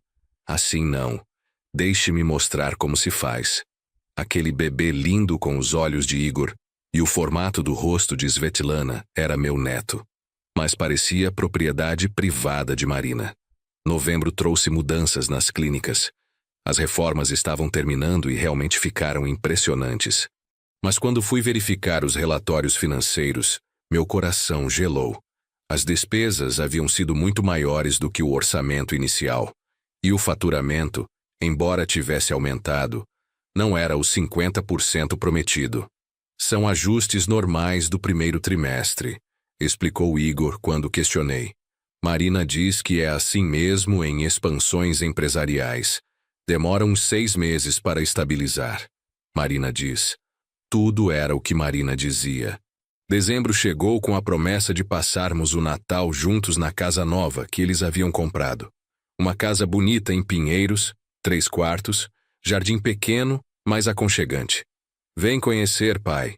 Assim não. Deixe-me mostrar como se faz. Aquele bebê lindo com os olhos de Igor e o formato do rosto de Svetlana era meu neto. Mas parecia propriedade privada de Marina. Novembro trouxe mudanças nas clínicas. As reformas estavam terminando e realmente ficaram impressionantes. Mas quando fui verificar os relatórios financeiros, meu coração gelou. As despesas haviam sido muito maiores do que o orçamento inicial. E o faturamento, embora tivesse aumentado, não era os 50% prometido. São ajustes normais do primeiro trimestre, explicou Igor quando questionei. Marina diz que é assim mesmo em expansões empresariais. Demora uns 6 meses para estabilizar. Marina diz. Tudo era o que Marina dizia. Dezembro chegou com a promessa de passarmos o Natal juntos na casa nova que eles haviam comprado. Uma casa bonita em Pinheiros, 3 quartos, jardim pequeno, mas aconchegante. Vem conhecer, pai.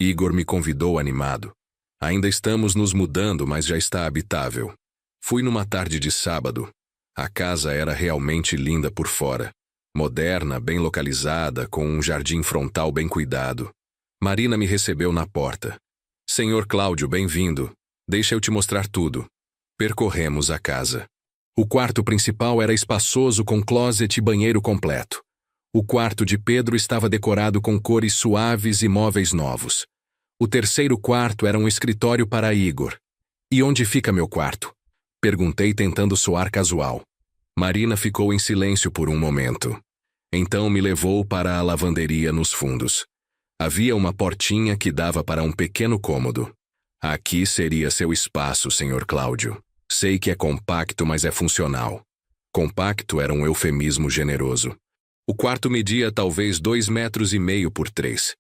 Igor me convidou animado. Ainda estamos nos mudando, mas já está habitável. Fui numa tarde de sábado. A casa era realmente linda por fora. Moderna, bem localizada, com um jardim frontal bem cuidado. Marina me recebeu na porta. Senhor Cláudio, bem-vindo. Deixa eu te mostrar tudo. Percorremos a casa. O quarto principal era espaçoso com closet e banheiro completo. O quarto de Pedro estava decorado com cores suaves e móveis novos. O terceiro quarto era um escritório para Igor. E onde fica meu quarto? Perguntei tentando soar casual. Marina ficou em silêncio por um momento. Então me levou para a lavanderia nos fundos. Havia uma portinha que dava para um pequeno cômodo. Aqui seria seu espaço, Sr. Cláudio. Sei que é compacto, mas é funcional. Compacto era um eufemismo generoso. O quarto media talvez 2,5 metros por 3.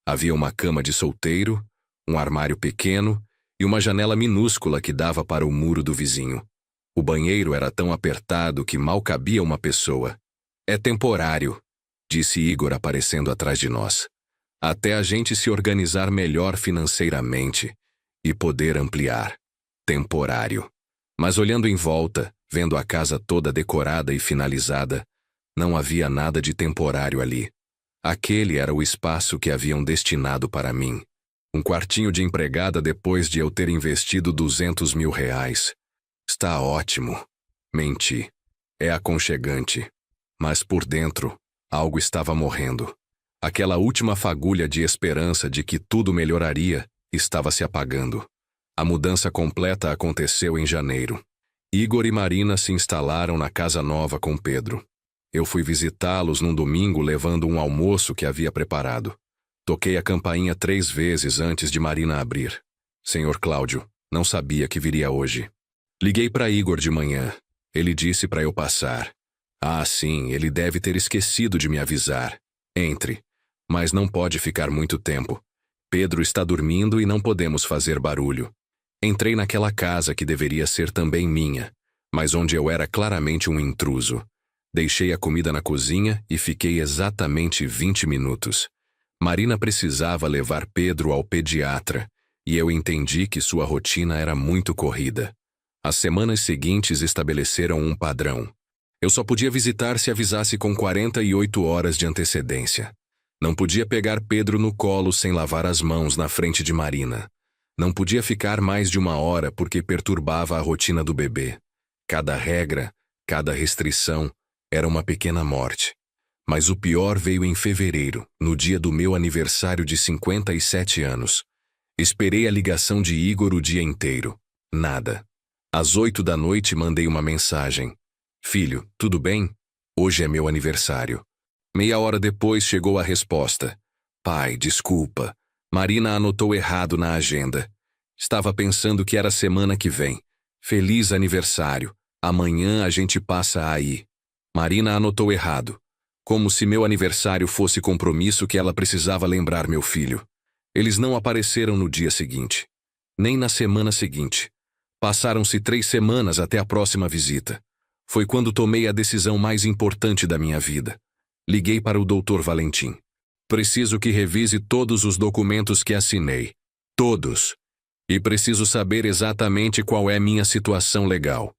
Havia uma cama de solteiro, um armário pequeno e uma janela minúscula que dava para o muro do vizinho. O banheiro era tão apertado que mal cabia uma pessoa. É temporário, disse Igor aparecendo atrás de nós. Até a gente se organizar melhor financeiramente e poder ampliar. Temporário. Mas olhando em volta, vendo a casa toda decorada e finalizada, não havia nada de temporário ali. Aquele era o espaço que haviam destinado para mim. Um quartinho de empregada depois de eu ter investido R$200 mil. Está ótimo. Menti. É aconchegante. Mas por dentro, algo estava morrendo. Aquela última fagulha de esperança de que tudo melhoraria estava se apagando. A mudança completa aconteceu em janeiro. Igor e Marina se instalaram na casa nova com Pedro. Eu fui visitá-los num domingo levando um almoço que havia preparado. Toquei a campainha 3 vezes antes de Marina abrir. Senhor Cláudio, não sabia que viria hoje. Liguei para Igor de manhã. Ele disse para eu passar. Ah, sim, ele deve ter esquecido de me avisar. Entre. Mas não pode ficar muito tempo. Pedro está dormindo e não podemos fazer barulho. Entrei naquela casa que deveria ser também minha, mas onde eu era claramente um intruso. Deixei a comida na cozinha e fiquei exatamente 20 minutos. Marina precisava levar Pedro ao pediatra, e eu entendi que sua rotina era muito corrida. As semanas seguintes estabeleceram um padrão. Eu só podia visitar se avisasse com 48 horas de antecedência. Não podia pegar Pedro no colo sem lavar as mãos na frente de Marina. Não podia ficar mais de 1 hora porque perturbava a rotina do bebê. Cada regra, cada restrição, era uma pequena morte. Mas o pior veio em fevereiro, no dia do meu aniversário de 57 anos. Esperei a ligação de Igor o dia inteiro. Nada. Às 8 da noite mandei uma mensagem. Filho, tudo bem? Hoje é meu aniversário. Meia hora depois chegou a resposta. Pai, desculpa. Marina anotou errado na agenda. Estava pensando que era semana que vem. Feliz aniversário. Amanhã a gente passa aí. Marina anotou errado. Como se meu aniversário fosse compromisso que ela precisava lembrar meu filho. Eles não apareceram no dia seguinte. Nem na semana seguinte. Passaram-se 3 semanas até a próxima visita. Foi quando tomei a decisão mais importante da minha vida. Liguei para o Dr. Valentim. Preciso que revise todos os documentos que assinei. Todos. E preciso saber exatamente qual é minha situação legal.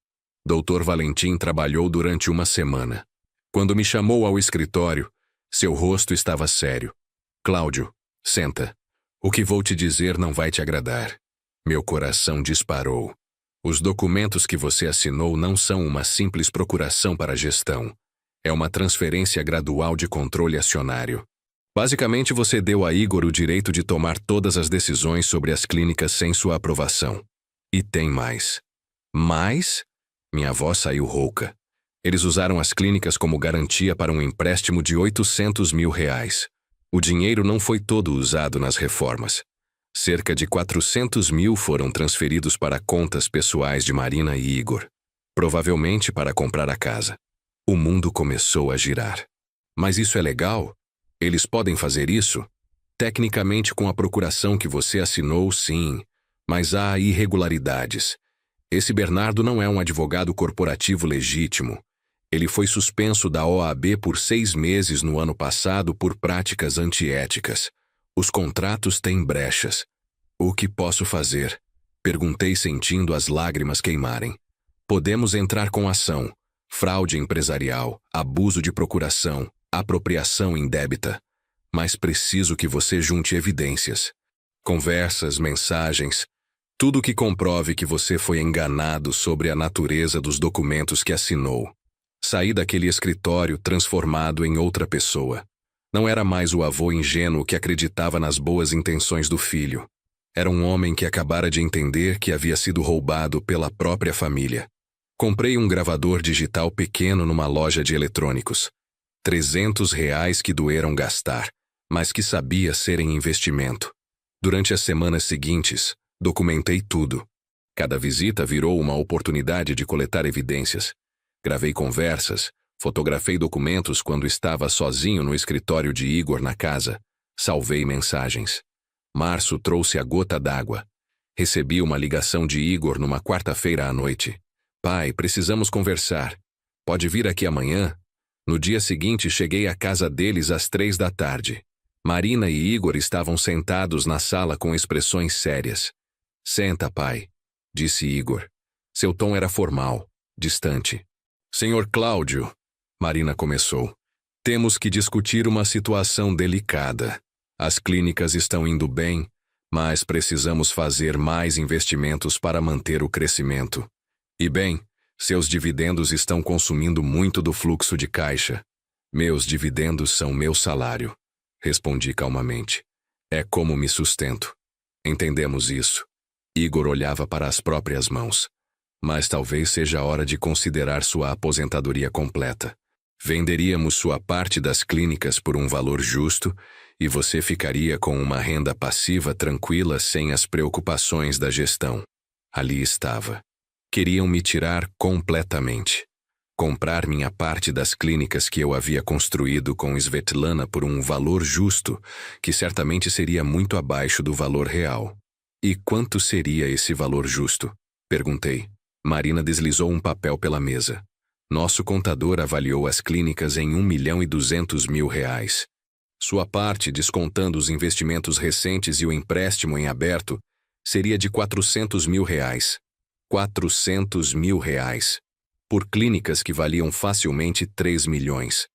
Dr. Valentim trabalhou durante 1 semana. Quando me chamou ao escritório, Seu rosto estava sério. Cláudio, senta. O que vou te dizer não vai te agradar. Meu coração disparou. Os documentos que você assinou não são uma simples procuração para a gestão. É uma transferência gradual de controle acionário. Basicamente, você deu a Igor o direito de tomar todas as decisões sobre as clínicas sem sua aprovação. E tem mais. Mais? Minha voz saiu rouca. Eles usaram as clínicas como garantia para um empréstimo de R$800 mil. O dinheiro não foi todo usado nas reformas. Cerca de 400 mil foram transferidos para contas pessoais de Marina e Igor, provavelmente para comprar a casa. O mundo começou a girar. Mas isso é legal? Eles podem fazer isso? Tecnicamente, com a procuração que você assinou, sim, mas há irregularidades. Esse Bernardo não é um advogado corporativo legítimo. Ele foi suspenso da OAB por 6 meses no ano passado por práticas antiéticas. Os contratos têm brechas. O que posso fazer? Perguntei sentindo as lágrimas queimarem. Podemos entrar com ação. Fraude empresarial, abuso de procuração, apropriação indébita. Mas preciso que você junte evidências. Conversas, mensagens, tudo que comprove que você foi enganado sobre a natureza dos documentos que assinou. Saí daquele escritório transformado em outra pessoa. Não era mais o avô ingênuo que acreditava nas boas intenções do filho. Era um homem que acabara de entender que havia sido roubado pela própria família. Comprei um gravador digital pequeno numa loja de eletrônicos. R$300 que doeram gastar, mas que sabia ser em investimento. Durante as semanas seguintes, documentei tudo. Cada visita virou uma oportunidade de coletar evidências. Gravei conversas, fotografei documentos quando estava sozinho no escritório de Igor na casa. Salvei mensagens. Março trouxe a gota d'água. Recebi uma ligação de Igor numa quarta-feira à noite. Pai, precisamos conversar. Pode vir aqui amanhã? No dia seguinte, cheguei à casa deles às 3 da tarde. Marina e Igor estavam sentados na sala com expressões sérias. Senta, pai, disse Igor. Seu tom era formal, distante. Senhor Cláudio, Marina começou. Temos que discutir uma situação delicada. As clínicas estão indo bem, mas precisamos fazer mais investimentos para manter o crescimento. E bem, seus dividendos estão consumindo muito do fluxo de caixa. Meus dividendos são meu salário, respondi calmamente. É como me sustento. Entendemos isso. Igor olhava para as próprias mãos. Mas talvez seja a hora de considerar sua aposentadoria completa. Venderíamos sua parte das clínicas por um valor justo e você ficaria com uma renda passiva tranquila sem as preocupações da gestão. Ali estava. Queriam me tirar completamente. Comprar minha parte das clínicas que eu havia construído com Svetlana por um valor justo, que certamente seria muito abaixo do valor real. E quanto seria esse valor justo? Perguntei. Marina deslizou um papel pela mesa. Nosso contador avaliou as clínicas em R$1.200.000. Sua parte, descontando os investimentos recentes e o empréstimo em aberto, seria de R$400.000. R$400.000. Por clínicas que valiam facilmente 3 milhões.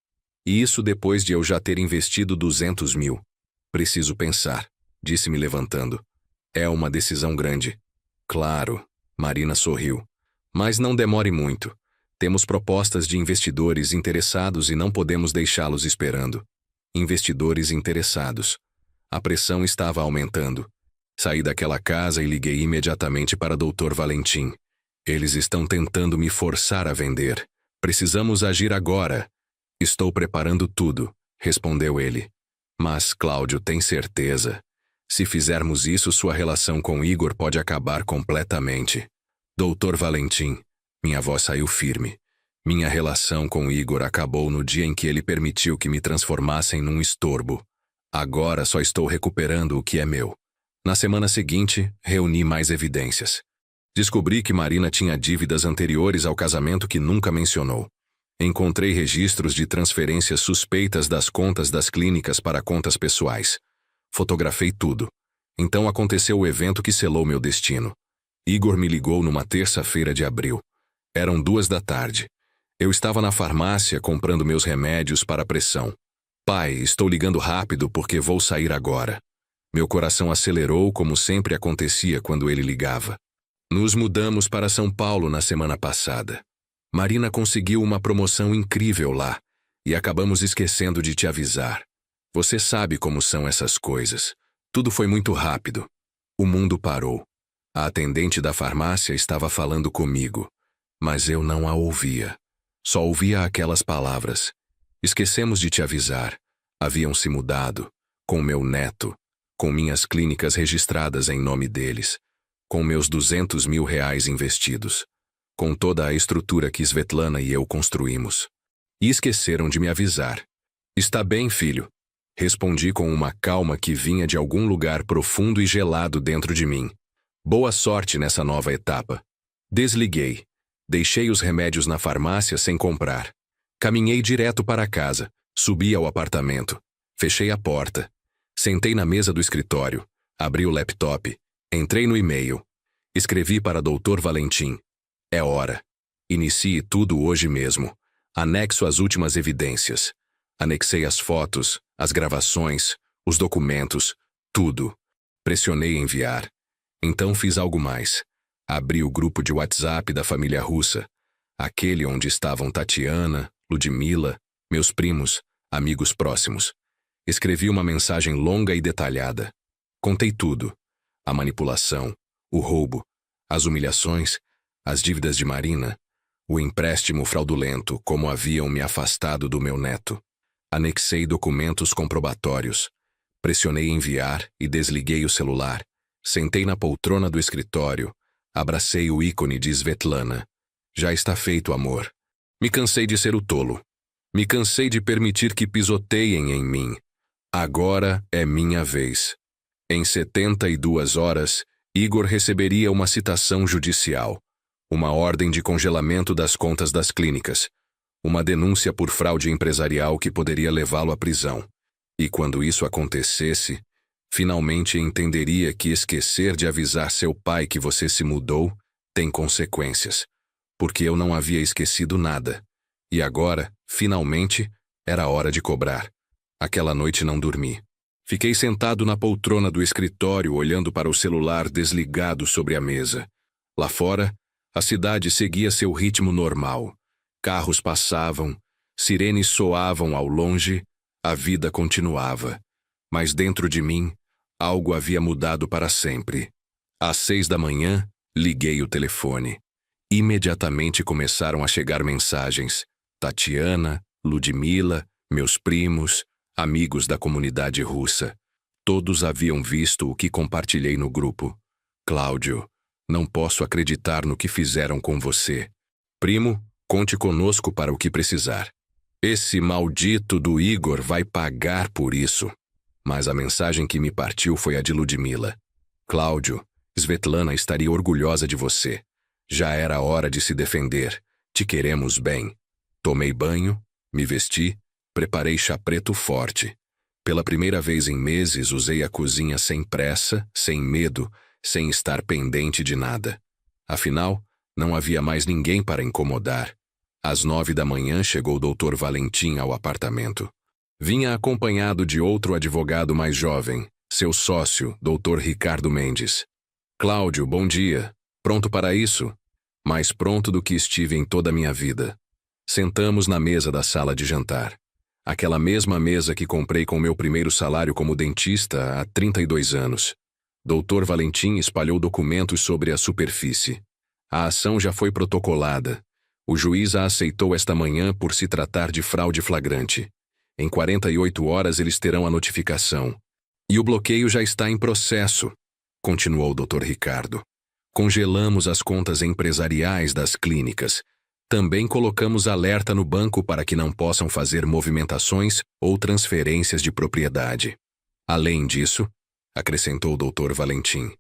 E isso depois de eu já ter investido 200 mil. Preciso pensar, disse-me levantando. É uma decisão grande. Claro, Marina sorriu. Mas não demore muito. Temos propostas de investidores interessados e não podemos deixá-los esperando. Investidores interessados. A pressão estava aumentando. Saí daquela casa e liguei imediatamente para Dr. Valentim. Eles estão tentando me forçar a vender. Precisamos agir agora. Estou preparando tudo, respondeu ele. Mas, Cláudio, tem certeza? Se fizermos isso, sua relação com Igor pode acabar completamente. Dr. Valentim, minha voz saiu firme. Minha relação com Igor acabou no dia em que ele permitiu que me transformassem num estorbo. Agora só estou recuperando o que é meu. Na semana seguinte, reuni mais evidências. Descobri que Marina tinha dívidas anteriores ao casamento que nunca mencionou. Encontrei registros de transferências suspeitas das contas das clínicas para contas pessoais. Fotografei tudo. Então aconteceu o evento que selou meu destino. Igor me ligou numa terça-feira de abril. Eram 2 da tarde. Eu estava na farmácia comprando meus remédios para a pressão. Pai, estou ligando rápido porque vou sair agora. Meu coração acelerou como sempre acontecia quando ele ligava. Nos mudamos para São Paulo na semana passada. Marina conseguiu uma promoção incrível lá e acabamos esquecendo de te avisar. Você sabe como são essas coisas. Tudo foi muito rápido. O mundo parou. A atendente da farmácia estava falando comigo, mas eu não a ouvia. Só ouvia aquelas palavras. Esquecemos de te avisar. Haviam se mudado, com meu neto, com minhas clínicas registradas em nome deles, com meus R$200 mil investidos, com toda a estrutura que Svetlana e eu construímos. E esqueceram de me avisar. Está bem, filho. Respondi com uma calma que vinha de algum lugar profundo e gelado dentro de mim. Boa sorte nessa nova etapa. Desliguei. Deixei os remédios na farmácia sem comprar. Caminhei direto para casa. Subi ao apartamento. Fechei a porta. Sentei na mesa do escritório. Abri o laptop. Entrei no e-mail. Escrevi para Dr. Valentim. É hora. Inicie tudo hoje mesmo. Anexo as últimas evidências. Anexei as fotos, as gravações, os documentos, tudo. Pressionei enviar. Então fiz algo mais. Abri o grupo de WhatsApp da família russa. Aquele onde estavam Tatiana, Ludmila, meus primos, amigos próximos. Escrevi uma mensagem longa e detalhada. Contei tudo. A manipulação, o roubo, as humilhações, as dívidas de Marina, o empréstimo fraudulento, como haviam me afastado do meu neto. Anexei documentos comprobatórios. Pressionei enviar e desliguei o celular. Sentei na poltrona do escritório. Abracei o ícone de Svetlana. Já está feito, amor. Me cansei de ser o tolo. Me cansei de permitir que pisoteiem em mim. Agora é minha vez. Em 72 horas, Igor receberia uma citação judicial, uma ordem de congelamento das contas das clínicas, uma denúncia por fraude empresarial que poderia levá-lo à prisão. E quando isso acontecesse, finalmente entenderia que esquecer de avisar seu pai que você se mudou tem consequências, porque eu não havia esquecido nada. E agora, finalmente, era hora de cobrar. Aquela noite não dormi. Fiquei sentado na poltrona do escritório olhando para o celular desligado sobre a mesa. Lá fora, a cidade seguia seu ritmo normal. Carros passavam, sirenes soavam ao longe, a vida continuava. Mas dentro de mim, algo havia mudado para sempre. Às 6 da manhã, liguei o telefone. Imediatamente começaram a chegar mensagens. Tatiana, Ludmila, meus primos, amigos da comunidade russa. Todos haviam visto o que compartilhei no grupo. Cláudio, não posso acreditar no que fizeram com você. Primo, conte conosco para o que precisar. Esse maldito do Igor vai pagar por isso. Mas a mensagem que me partiu foi a de Ludmila. Cláudio, Svetlana estaria orgulhosa de você. Já era hora de se defender. Te queremos bem. Tomei banho, me vesti, preparei chá preto forte. Pela primeira vez em meses, usei a cozinha sem pressa, sem medo, sem estar pendente de nada. Afinal, não havia mais ninguém para incomodar. Às 9 da manhã chegou o Dr. Valentim ao apartamento. Vinha acompanhado de outro advogado mais jovem, seu sócio, Dr. Ricardo Mendes. Cláudio, bom dia. Pronto para isso? Mais pronto do que estive em toda a minha vida. Sentamos na mesa da sala de jantar. Aquela mesma mesa que comprei com meu primeiro salário como dentista há 32 anos. Dr. Valentim espalhou documentos sobre a superfície. A ação já foi protocolada. O juiz a aceitou esta manhã por se tratar de fraude flagrante. Em 48 horas eles terão a notificação. E o bloqueio já está em processo, continuou o Dr. Ricardo. Congelamos as contas empresariais das clínicas. Também colocamos alerta no banco para que não possam fazer movimentações ou transferências de propriedade. Além disso, acrescentou o Dr. Valentim,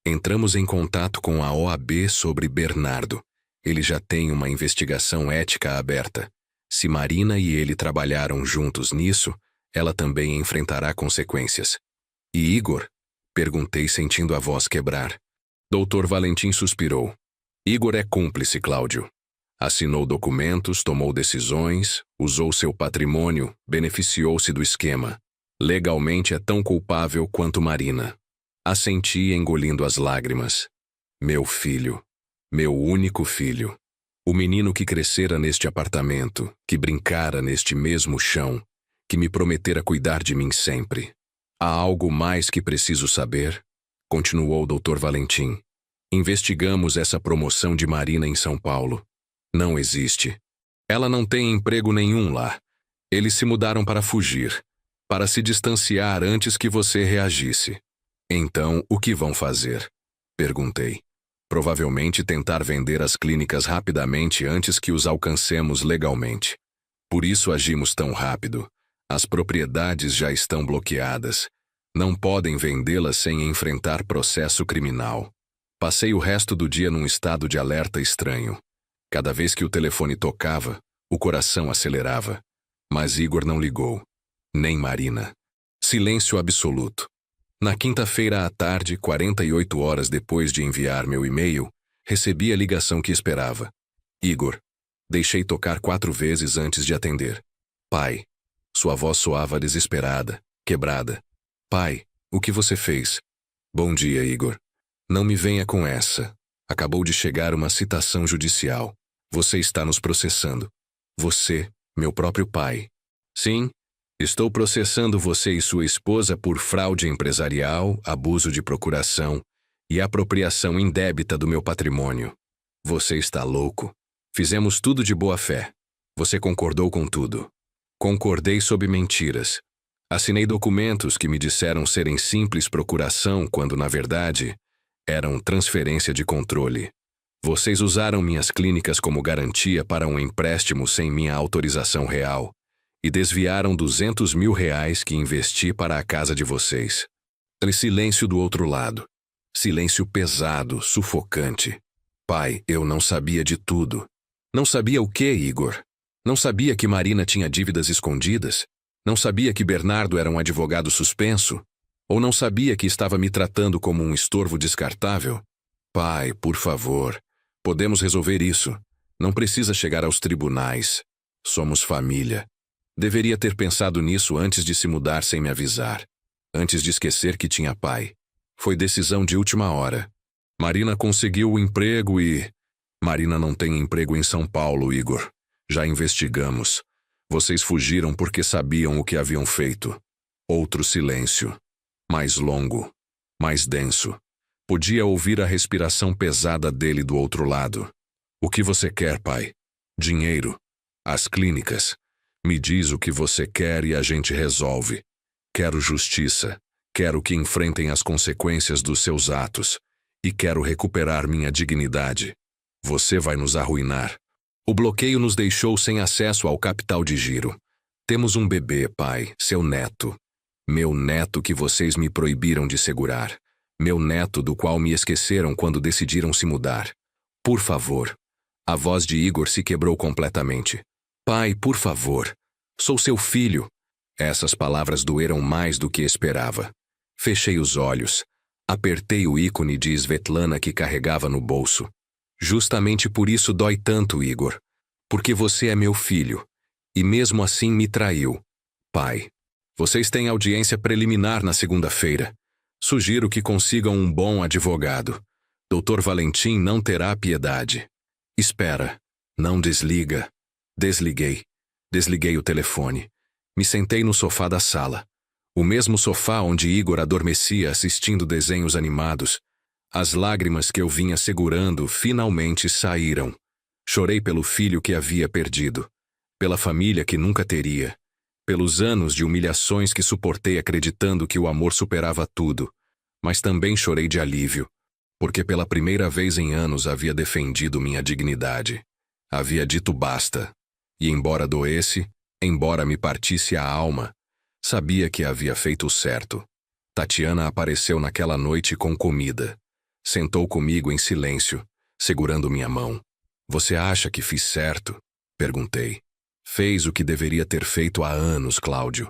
entramos em contato com a OAB sobre Bernardo. Ele já tem uma investigação ética aberta. Se Marina e ele trabalharam juntos nisso, ela também enfrentará consequências. E Igor? Perguntei sentindo a voz quebrar. Dr. Valentim suspirou. Igor é cúmplice, Cláudio. Assinou documentos, tomou decisões, usou seu patrimônio, beneficiou-se do esquema. Legalmente é tão culpável quanto Marina. Assenti engolindo as lágrimas. Meu filho. Meu único filho. O menino que crescera neste apartamento, que brincara neste mesmo chão, que me prometera cuidar de mim sempre. Há algo mais que preciso saber? Continuou o Dr. Valentim. Investigamos essa promoção de Marina em São Paulo. Não existe. Ela não tem emprego nenhum lá. Eles se mudaram para fugir, para se distanciar antes que você reagisse. Então, o que vão fazer? Perguntei. Provavelmente tentar vender as clínicas rapidamente antes que os alcancemos legalmente. Por isso agimos tão rápido. As propriedades já estão bloqueadas. Não podem vendê-las sem enfrentar processo criminal. Passei o resto do dia num estado de alerta estranho. Cada vez que o telefone tocava, o coração acelerava. Mas Igor não ligou. Nem Marina. Silêncio absoluto. Na quinta-feira à tarde, 48 horas depois de enviar meu e-mail, recebi a ligação que esperava. Igor. Deixei tocar 4 vezes antes de atender. Pai. Sua voz soava desesperada, quebrada. Pai, o que você fez? Bom dia, Igor. Não me venha com essa. Acabou de chegar uma citação judicial. Você está nos processando. Você, meu próprio pai. Sim, estou processando você e sua esposa por fraude empresarial, abuso de procuração e apropriação indébita do meu patrimônio. Você está louco. Fizemos tudo de boa fé. Você concordou com tudo. Concordei sob mentiras. Assinei documentos que me disseram serem simples procuração quando, na verdade, eram transferência de controle. Vocês usaram minhas clínicas como garantia para um empréstimo sem minha autorização real e desviaram R$200 mil que investi para a casa de vocês. Silêncio do outro lado. Silêncio pesado, sufocante. Pai, eu não sabia de tudo. Não sabia o quê, Igor? Não sabia que Marina tinha dívidas escondidas? Não sabia que Bernardo era um advogado suspenso? Ou não sabia que estava me tratando como um estorvo descartável? Pai, por favor, podemos resolver isso. Não precisa chegar aos tribunais. Somos família. Deveria ter pensado nisso antes de se mudar sem me avisar. Antes de esquecer que tinha pai. Foi decisão de última hora. Marina conseguiu o emprego e... Marina não tem emprego em São Paulo, Igor. Já investigamos. Vocês fugiram porque sabiam o que haviam feito. Outro silêncio. Mais longo. Mais denso. Podia ouvir a respiração pesada dele do outro lado. O que você quer, pai? Dinheiro. As clínicas. Me diz o que você quer e a gente resolve. Quero justiça. Quero que enfrentem as consequências dos seus atos. E quero recuperar minha dignidade. Você vai nos arruinar. O bloqueio nos deixou sem acesso ao capital de giro. Temos um bebê, pai, seu neto. Meu neto que vocês me proibiram de segurar. Meu neto do qual me esqueceram quando decidiram se mudar. Por favor. A voz de Igor se quebrou completamente. Pai, por favor. Sou seu filho. Essas palavras doeram mais do que esperava. Fechei os olhos. Apertei o ícone de Svetlana que carregava no bolso. Justamente por isso dói tanto, Igor. Porque você é meu filho. E mesmo assim me traiu. Pai, vocês têm audiência preliminar na segunda-feira. Sugiro que consigam um bom advogado. Dr. Valentim não terá piedade. Espera. Não desliga. Desliguei. Desliguei o telefone. Me sentei no sofá da sala. O mesmo sofá onde Igor adormecia assistindo desenhos animados. As lágrimas que eu vinha segurando finalmente saíram. Chorei pelo filho que havia perdido. Pela família que nunca teria. Pelos anos de humilhações que suportei acreditando que o amor superava tudo. Mas também chorei de alívio. Porque pela primeira vez em anos havia defendido minha dignidade. Havia dito basta. E embora doesse, embora me partisse a alma, sabia que havia feito o certo. Tatiana apareceu naquela noite com comida. Sentou comigo em silêncio, segurando minha mão. Você acha que fiz certo? Perguntei. Fez o que deveria ter feito há anos, Cláudio.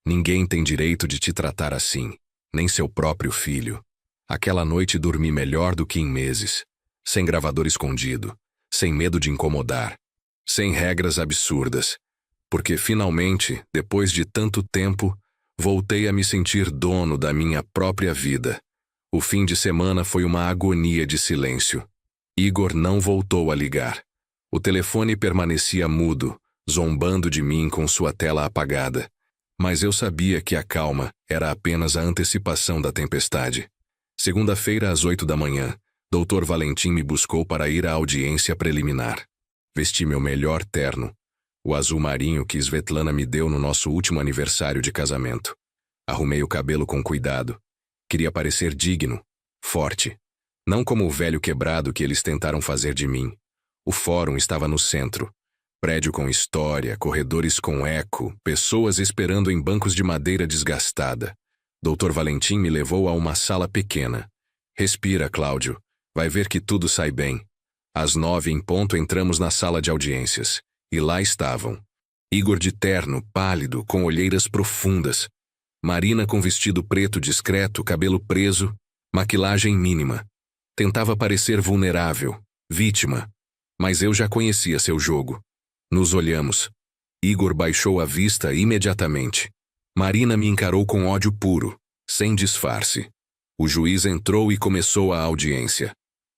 Ninguém tem direito de te tratar assim, nem seu próprio filho. Aquela noite dormi melhor do que em meses. Sem gravador escondido, sem medo de incomodar, sem regras absurdas, porque finalmente, depois de tanto tempo, voltei a me sentir dono da minha própria vida. O fim de semana foi uma agonia de silêncio. Igor não voltou a ligar. O telefone permanecia mudo, zombando de mim com sua tela apagada. Mas eu sabia que a calma era apenas a antecipação da tempestade. Segunda-feira, às 8 da manhã, Dr. Valentim me buscou para ir à audiência preliminar. Vesti meu melhor terno, o azul marinho que Svetlana me deu no nosso último aniversário de casamento. Arrumei o cabelo com cuidado. Queria parecer digno, forte. Não como o velho quebrado que eles tentaram fazer de mim. O fórum estava no centro. Prédio com história, corredores com eco, pessoas esperando em bancos de madeira desgastada. Dr. Valentim me levou a uma sala pequena. Respira, Cláudio. Vai ver que tudo sai bem. Às 9 em ponto entramos na sala de audiências. E lá estavam. Igor de terno, pálido, com olheiras profundas. Marina com vestido preto discreto, cabelo preso, maquilagem mínima. Tentava parecer vulnerável, vítima. Mas eu já conhecia seu jogo. Nos olhamos. Igor baixou a vista imediatamente. Marina me encarou com ódio puro, sem disfarce. O juiz entrou e começou a audiência.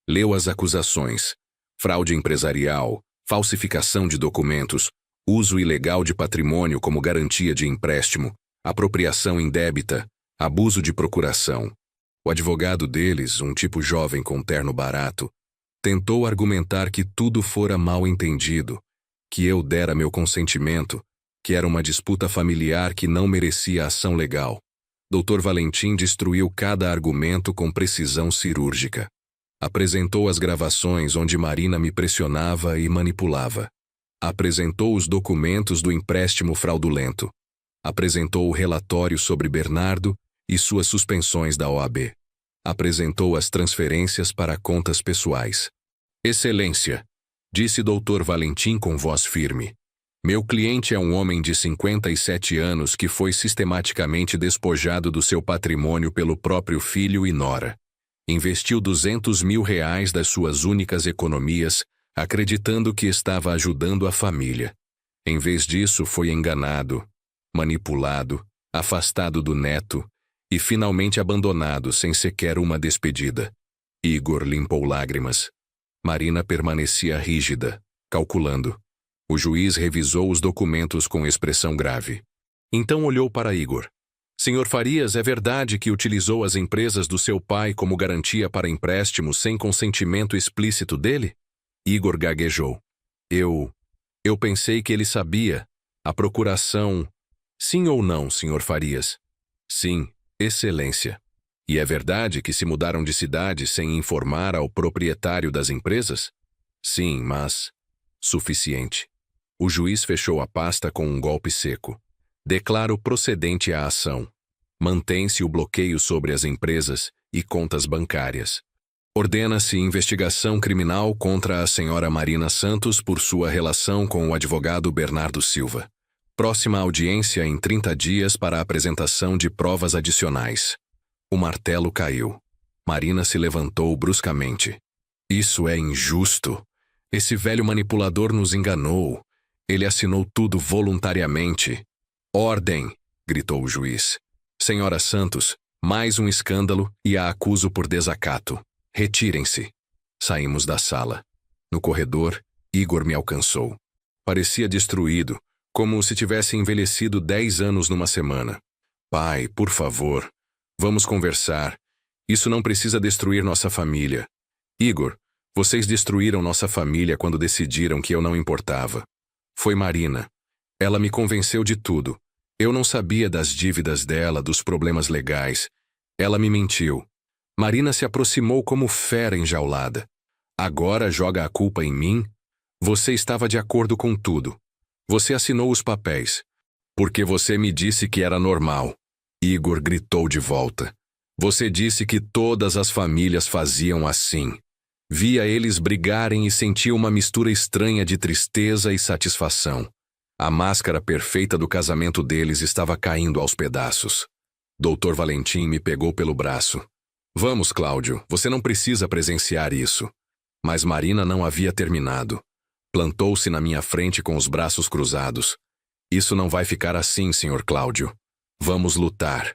Leu as acusações: fraude empresarial, falsificação de documentos, uso ilegal de patrimônio como garantia de empréstimo, apropriação indébita, abuso de procuração. O advogado deles, um tipo jovem com terno barato, tentou argumentar que tudo fora mal entendido, que eu dera meu consentimento, que era uma disputa familiar que não merecia ação legal. Dr. Valentim destruiu cada argumento com precisão cirúrgica. Apresentou as gravações onde Marina me pressionava e manipulava. Apresentou os documentos do empréstimo fraudulento. Apresentou o relatório sobre Bernardo e suas suspensões da OAB. Apresentou as transferências para contas pessoais. Excelência, disse Dr. Valentim com voz firme. Meu cliente é um homem de 57 anos que foi sistematicamente despojado do seu patrimônio pelo próprio filho e nora. Investiu R$200 mil das suas únicas economias, acreditando que estava ajudando a família. Em vez disso, foi enganado, manipulado, afastado do neto e finalmente abandonado sem sequer uma despedida. Igor limpou lágrimas. Marina permanecia rígida, calculando. O juiz revisou os documentos com expressão grave. Então olhou para Igor. Senhor Farias, é verdade que utilizou as empresas do seu pai como garantia para empréstimo sem consentimento explícito dele? Igor gaguejou. Eu pensei que ele sabia. A procuração... Sim ou não, Senhor Farias? Sim, Excelência. E é verdade que se mudaram de cidade sem informar ao proprietário das empresas? Sim, mas... Suficiente. O juiz fechou a pasta com um golpe seco. Declaro procedente a ação. Mantém-se o bloqueio sobre as empresas e contas bancárias. Ordena-se investigação criminal contra a senhora Marina Santos por sua relação com o advogado Bernardo Silva. Próxima audiência em 30 dias para a apresentação de provas adicionais. O martelo caiu. Marina se levantou bruscamente. Isso é injusto. Esse velho manipulador nos enganou. Ele assinou tudo voluntariamente. Ordem! Gritou o juiz. Senhora Santos, mais um escândalo e a acuso por desacato. Retirem-se. Saímos da sala. No corredor, Igor me alcançou. Parecia destruído, como se tivesse envelhecido 10 anos numa semana. Pai, por favor, vamos conversar. Isso não precisa destruir nossa família. Igor, vocês destruíram nossa família quando decidiram que eu não importava. Foi Marina. Ela me convenceu de tudo. Eu não sabia das dívidas dela, dos problemas legais. Ela me mentiu. Marina se aproximou como fera enjaulada. Agora joga a culpa em mim? Você estava de acordo com tudo. Você assinou os papéis. Porque você me disse que era normal. Igor gritou de volta. Você disse que todas as famílias faziam assim. Via eles brigarem e sentia uma mistura estranha de tristeza e satisfação. A máscara perfeita do casamento deles estava caindo aos pedaços. Dr. Valentim me pegou pelo braço. Vamos, Cláudio, você não precisa presenciar isso. Mas Marina não havia terminado. Plantou-se na minha frente com os braços cruzados. Isso não vai ficar assim, Sr. Cláudio. Vamos lutar.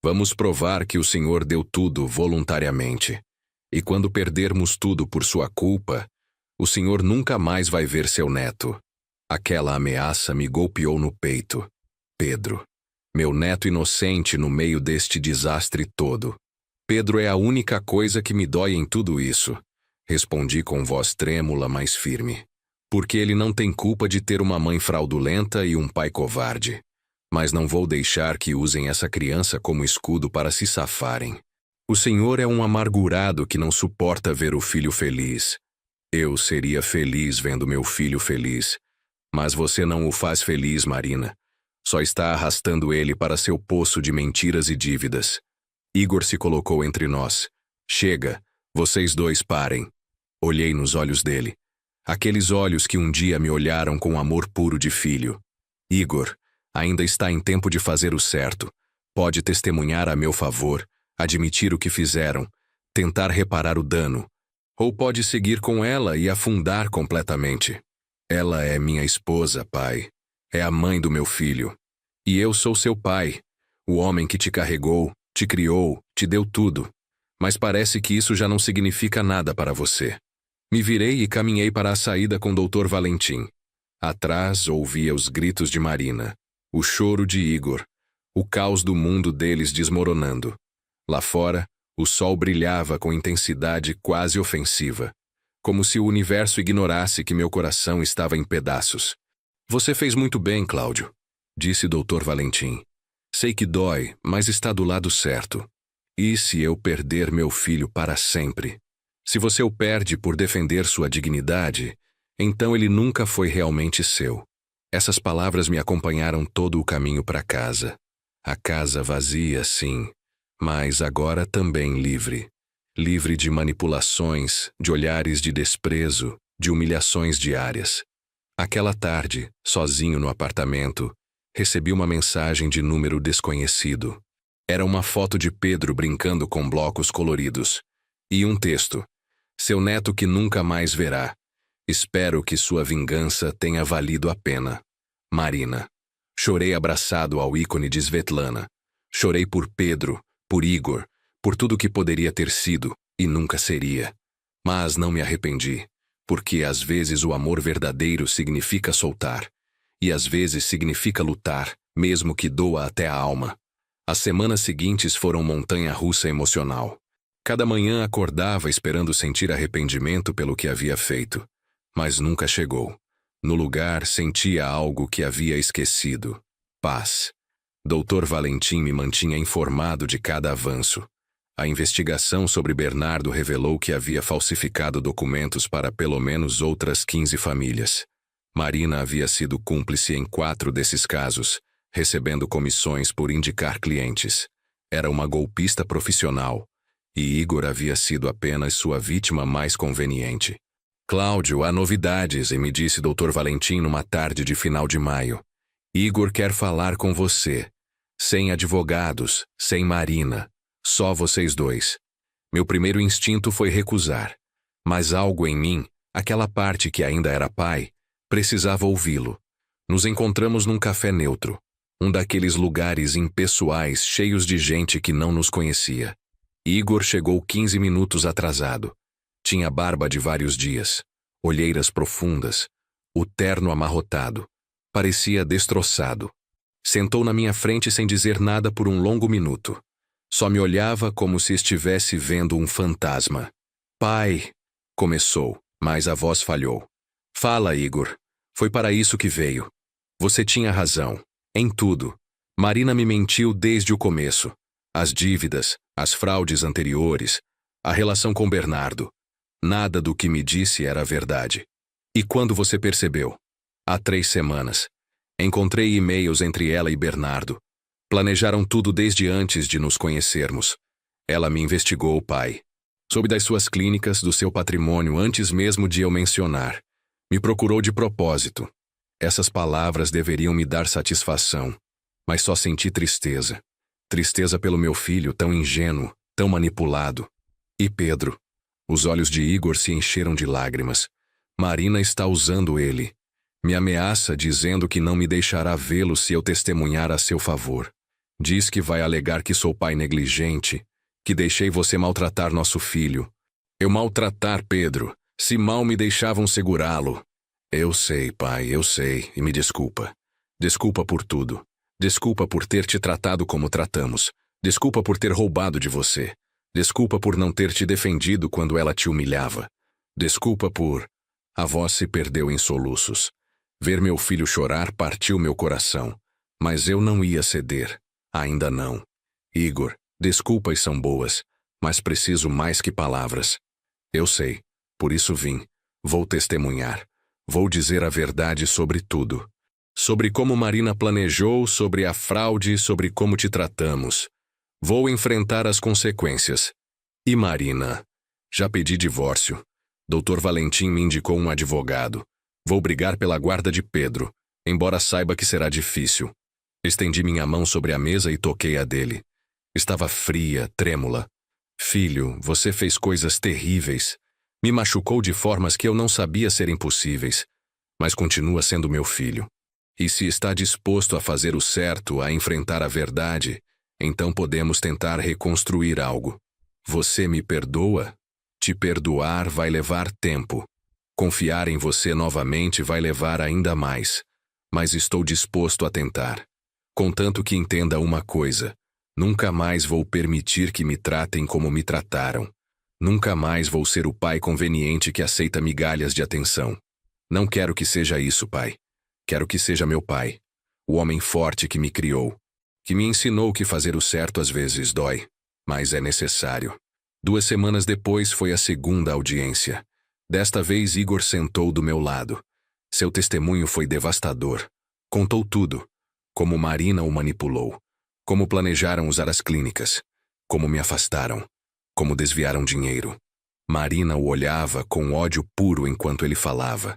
Vamos provar que o senhor deu tudo voluntariamente. E quando perdermos tudo por sua culpa, o senhor nunca mais vai ver seu neto. Aquela ameaça me golpeou no peito. Pedro, meu neto inocente no meio deste desastre todo. Pedro é a única coisa que me dói em tudo isso. Respondi com voz trêmula, mas firme. Porque ele não tem culpa de ter uma mãe fraudulenta e um pai covarde. Mas não vou deixar que usem essa criança como escudo para se safarem. O senhor é um amargurado que não suporta ver o filho feliz. Eu seria feliz vendo meu filho feliz. Mas você não o faz feliz, Marina. Só está arrastando ele para seu poço de mentiras e dívidas. Igor se colocou entre nós. Chega, vocês dois parem. Olhei nos olhos dele. Aqueles olhos que um dia me olharam com amor puro de filho. Igor, ainda está em tempo de fazer o certo. Pode testemunhar a meu favor, admitir o que fizeram, tentar reparar o dano. Ou pode seguir com ela e afundar completamente. Ela é minha esposa, pai. É a mãe do meu filho. E eu sou seu pai, o homem que te carregou, te criou, te deu tudo. Mas parece que isso já não significa nada para você. Me virei e caminhei para a saída com Dr. Valentim. Atrás ouvia os gritos de Marina, o choro de Igor, o caos do mundo deles desmoronando. Lá fora, o sol brilhava com intensidade quase ofensiva, como se o universo ignorasse que meu coração estava em pedaços. Você fez muito bem, Cláudio, disse Dr. Valentim. Sei que dói, mas está do lado certo. E se eu perder meu filho para sempre? Se você o perde por defender sua dignidade, então ele nunca foi realmente seu. Essas palavras me acompanharam todo o caminho para casa. A casa vazia, sim, mas agora também livre. Livre de manipulações, de olhares de desprezo, de humilhações diárias. Aquela tarde, sozinho no apartamento, recebi uma mensagem de número desconhecido. Era uma foto de Pedro brincando com blocos coloridos. E um texto. Seu neto que nunca mais verá. Espero que sua vingança tenha valido a pena. Marina. Chorei abraçado ao ícone de Svetlana. Chorei por Pedro, por Igor, por tudo que poderia ter sido e nunca seria. Mas não me arrependi, porque às vezes o amor verdadeiro significa soltar. E às vezes significa lutar, mesmo que doa até a alma. As semanas seguintes foram montanha-russa emocional. Cada manhã acordava esperando sentir arrependimento pelo que havia feito, mas nunca chegou. No lugar, sentia algo que havia esquecido. Paz. Dr. Valentim me mantinha informado de cada avanço. A investigação sobre Bernardo revelou que havia falsificado documentos para pelo menos outras 15 famílias. Marina havia sido cúmplice em 4 desses casos, recebendo comissões por indicar clientes. Era uma golpista profissional. E Igor havia sido apenas sua vítima mais conveniente. Cláudio, há novidades, me disse Dr. Valentim numa tarde de final de maio. Igor quer falar com você. Sem advogados, sem Marina. Só vocês dois. Meu primeiro instinto foi recusar. Mas algo em mim, aquela parte que ainda era pai, precisava ouvi-lo. Nos encontramos num café neutro. Um daqueles lugares impessoais cheios de gente que não nos conhecia. Igor chegou 15 minutos atrasado. Tinha barba de vários dias, olheiras profundas, o terno amarrotado. Parecia destroçado. Sentou na minha frente sem dizer nada por um longo minuto. Só me olhava como se estivesse vendo um fantasma. Pai, começou, mas a voz falhou. Fala, Igor. Foi para isso que veio. Você tinha razão. Em tudo. Marina me mentiu desde o começo. As dívidas, as fraudes anteriores, a relação com Bernardo. Nada do que me disse era verdade. E quando você percebeu? Há 3 semanas. Encontrei e-mails entre ela e Bernardo. Planejaram tudo desde antes de nos conhecermos. Ela me investigou, pai. Soube das suas clínicas, do seu patrimônio antes mesmo de eu mencionar. Me procurou de propósito. Essas palavras deveriam me dar satisfação, mas só senti tristeza. Tristeza pelo meu filho tão ingênuo, tão manipulado. E Pedro. Os olhos de Igor se encheram de lágrimas. Marina está usando ele. Me ameaça dizendo que não me deixará vê-lo se eu testemunhar a seu favor. Diz que vai alegar que sou pai negligente, que deixei você maltratar nosso filho. Eu maltratar Pedro, se mal me deixavam segurá-lo. Eu sei, pai, eu sei, e me desculpa. Desculpa por tudo. Desculpa por ter te tratado como tratamos. Desculpa por ter roubado de você. Desculpa por não ter te defendido quando ela te humilhava. Desculpa por... A voz se perdeu em soluços. Ver meu filho chorar partiu meu coração. Mas eu não ia ceder. Ainda não. Igor, desculpas são boas, mas preciso mais que palavras. Eu sei. Por isso vim. Vou testemunhar. Vou dizer a verdade sobre tudo. Sobre como Marina planejou, sobre a fraude, sobre como te tratamos. Vou enfrentar as consequências. E Marina? Já pedi divórcio. Dr. Valentim me indicou um advogado. Vou brigar pela guarda de Pedro, embora saiba que será difícil. Estendi minha mão sobre a mesa e toquei a dele. Estava fria, trêmula. Filho, você fez coisas terríveis. Me machucou de formas que eu não sabia serem possíveis. Mas continua sendo meu filho. E se está disposto a fazer o certo, a enfrentar a verdade, então podemos tentar reconstruir algo. Você me perdoa? Te perdoar vai levar tempo. Confiar em você novamente vai levar ainda mais. Mas estou disposto a tentar. Contanto que entenda uma coisa. Nunca mais vou permitir que me tratem como me trataram. Nunca mais vou ser o pai conveniente que aceita migalhas de atenção. Não quero que seja isso, pai. Quero que seja meu pai. O homem forte que me criou. Que me ensinou que fazer o certo às vezes dói. Mas é necessário. 2 semanas depois foi a segunda audiência. Desta vez Igor sentou do meu lado. Seu testemunho foi devastador. Contou tudo. Como Marina o manipulou. Como planejaram usar as clínicas. Como me afastaram. Como desviaram dinheiro. Marina o olhava com ódio puro enquanto ele falava.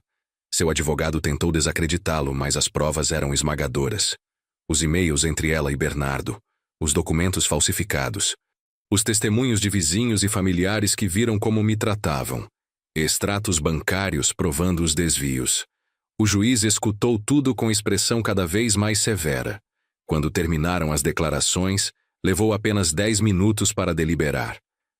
Seu advogado tentou desacreditá-lo, mas as provas eram esmagadoras. Os e-mails entre ela e Bernardo. Os documentos falsificados. Os testemunhos de vizinhos e familiares que viram como me tratavam. Extratos bancários provando os desvios. O juiz escutou tudo com expressão cada vez mais severa. Quando terminaram as declarações, levou apenas 10 minutos para deliberar.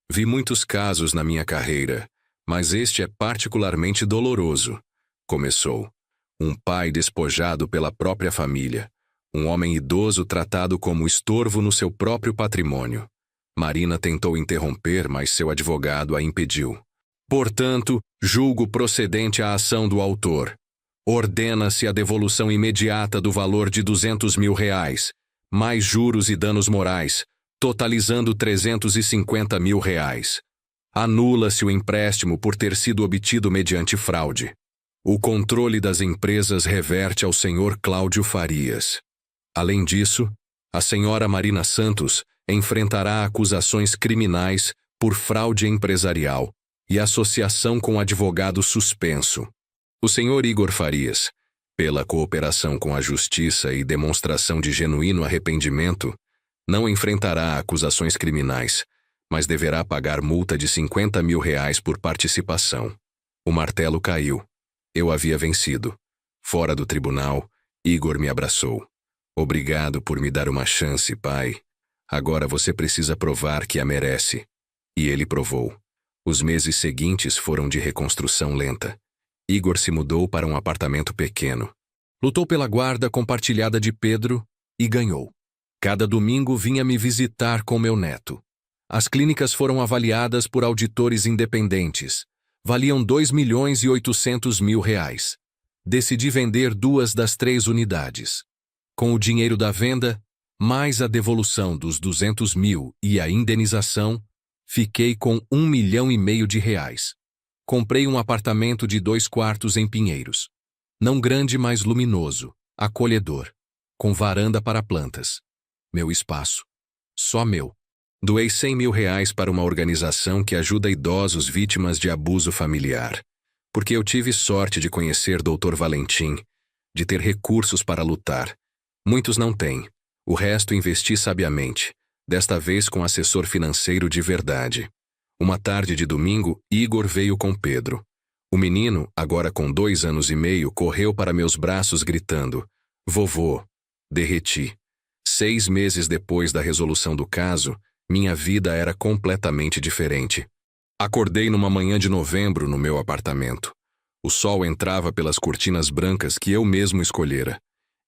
Vi muitos casos na minha carreira, mas este é particularmente doloroso. Começou. Um pai despojado pela própria família. Um homem idoso tratado como estorvo no seu próprio patrimônio. Marina tentou interromper, mas seu advogado a impediu. Portanto, julgo procedente a ação do autor. Ordena-se a devolução imediata do valor de R$200 mil, mais juros e danos morais, totalizando R$350 mil. Anula-se o empréstimo por ter sido obtido mediante fraude. O controle das empresas reverte ao senhor Cláudio Farias. Além disso, a senhora Marina Santos enfrentará acusações criminais por fraude empresarial e associação com advogado suspenso. O senhor Igor Farias, pela cooperação com a justiça e demonstração de genuíno arrependimento, não enfrentará acusações criminais, mas deverá pagar multa de R$50 mil por participação. O martelo caiu. Eu havia vencido. Fora do tribunal, Igor me abraçou. Obrigado por me dar uma chance, pai. Agora você precisa provar que a merece. E ele provou. Os meses seguintes foram de reconstrução lenta. Igor se mudou para um apartamento pequeno. Lutou pela guarda compartilhada de Pedro e ganhou. Cada domingo vinha me visitar com meu neto. As clínicas foram avaliadas por auditores independentes. Valiam R$2.800.000. Decidi vender 2 das 3 unidades. Com o dinheiro da venda, mais a devolução dos R$200 mil e a indenização, fiquei com R$1,5 milhão. Comprei um apartamento de 2 quartos em Pinheiros. Não grande, mas luminoso, acolhedor, com varanda para plantas. Meu espaço. Só meu. Doei R$100 mil para uma organização que ajuda idosos vítimas de abuso familiar. Porque eu tive sorte de conhecer Dr. Valentim, de ter recursos para lutar. Muitos não têm. O resto investi sabiamente, desta vez com assessor financeiro de verdade. Uma tarde de domingo, Igor veio com Pedro. O menino, agora com 2 anos e meio, correu para meus braços gritando: "Vovô!" Derreti. 6 meses depois da resolução do caso, minha vida era completamente diferente. Acordei numa manhã de novembro no meu apartamento. O sol entrava pelas cortinas brancas que eu mesmo escolhera.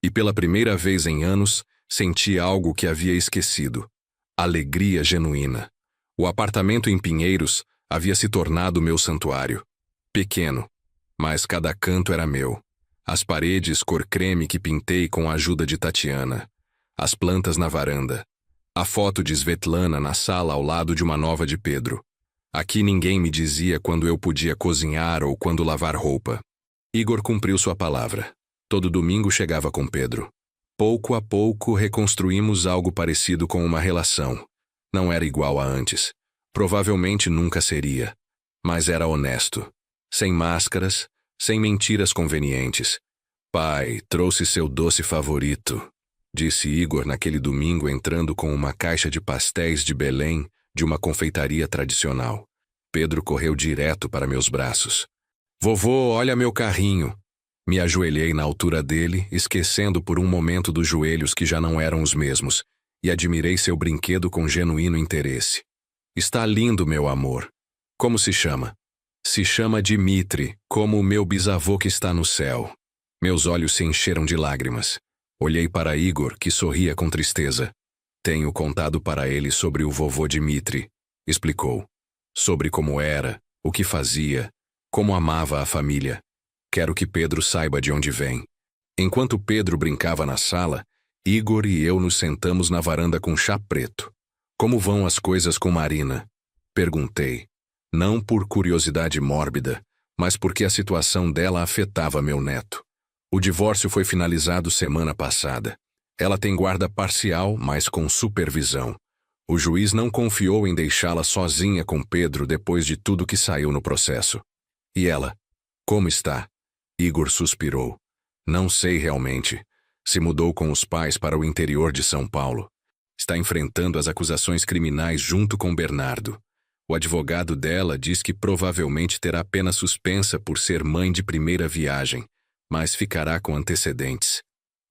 E pela primeira vez em anos, senti algo que havia esquecido. Alegria genuína. O apartamento em Pinheiros havia se tornado meu santuário. Pequeno, mas cada canto era meu. As paredes cor creme que pintei com a ajuda de Tatiana. As plantas na varanda. A foto de Svetlana na sala ao lado de uma nova de Pedro. Aqui ninguém me dizia quando eu podia cozinhar ou quando lavar roupa. Igor cumpriu sua palavra. Todo domingo chegava com Pedro. Pouco a pouco reconstruímos algo parecido com uma relação. Não era igual a antes. Provavelmente nunca seria. Mas era honesto. Sem máscaras, sem mentiras convenientes. "Pai, trouxe seu doce favorito", disse Igor naquele domingo entrando com uma caixa de pastéis de Belém de uma confeitaria tradicional. Pedro correu direto para meus braços. "Vovô, olha meu carrinho." Me ajoelhei na altura dele, esquecendo por um momento dos joelhos que já não eram os mesmos, e admirei seu brinquedo com genuíno interesse. "Está lindo, meu amor. Como se chama?" "Se chama Dimitri, como o meu bisavô que está no céu." Meus olhos se encheram de lágrimas. Olhei para Igor, que sorria com tristeza. "Tenho contado para ele sobre o vovô Dimitri", explicou. "Sobre como era, o que fazia, como amava a família. Quero que Pedro saiba de onde vem." Enquanto Pedro brincava na sala, Igor e eu nos sentamos na varanda com chá preto. "Como vão as coisas com Marina?" perguntei. Não por curiosidade mórbida, mas porque a situação dela afetava meu neto. O divórcio foi finalizado semana passada. Ela tem guarda parcial, mas com supervisão. O juiz não confiou em deixá-la sozinha com Pedro depois de tudo que saiu no processo. "E ela? Como está?" Igor suspirou. "Não sei realmente. Se mudou com os pais para o interior de São Paulo. Está enfrentando as acusações criminais junto com Bernardo. O advogado dela diz que provavelmente terá pena suspensa por ser mãe de primeira viagem, mas ficará com antecedentes."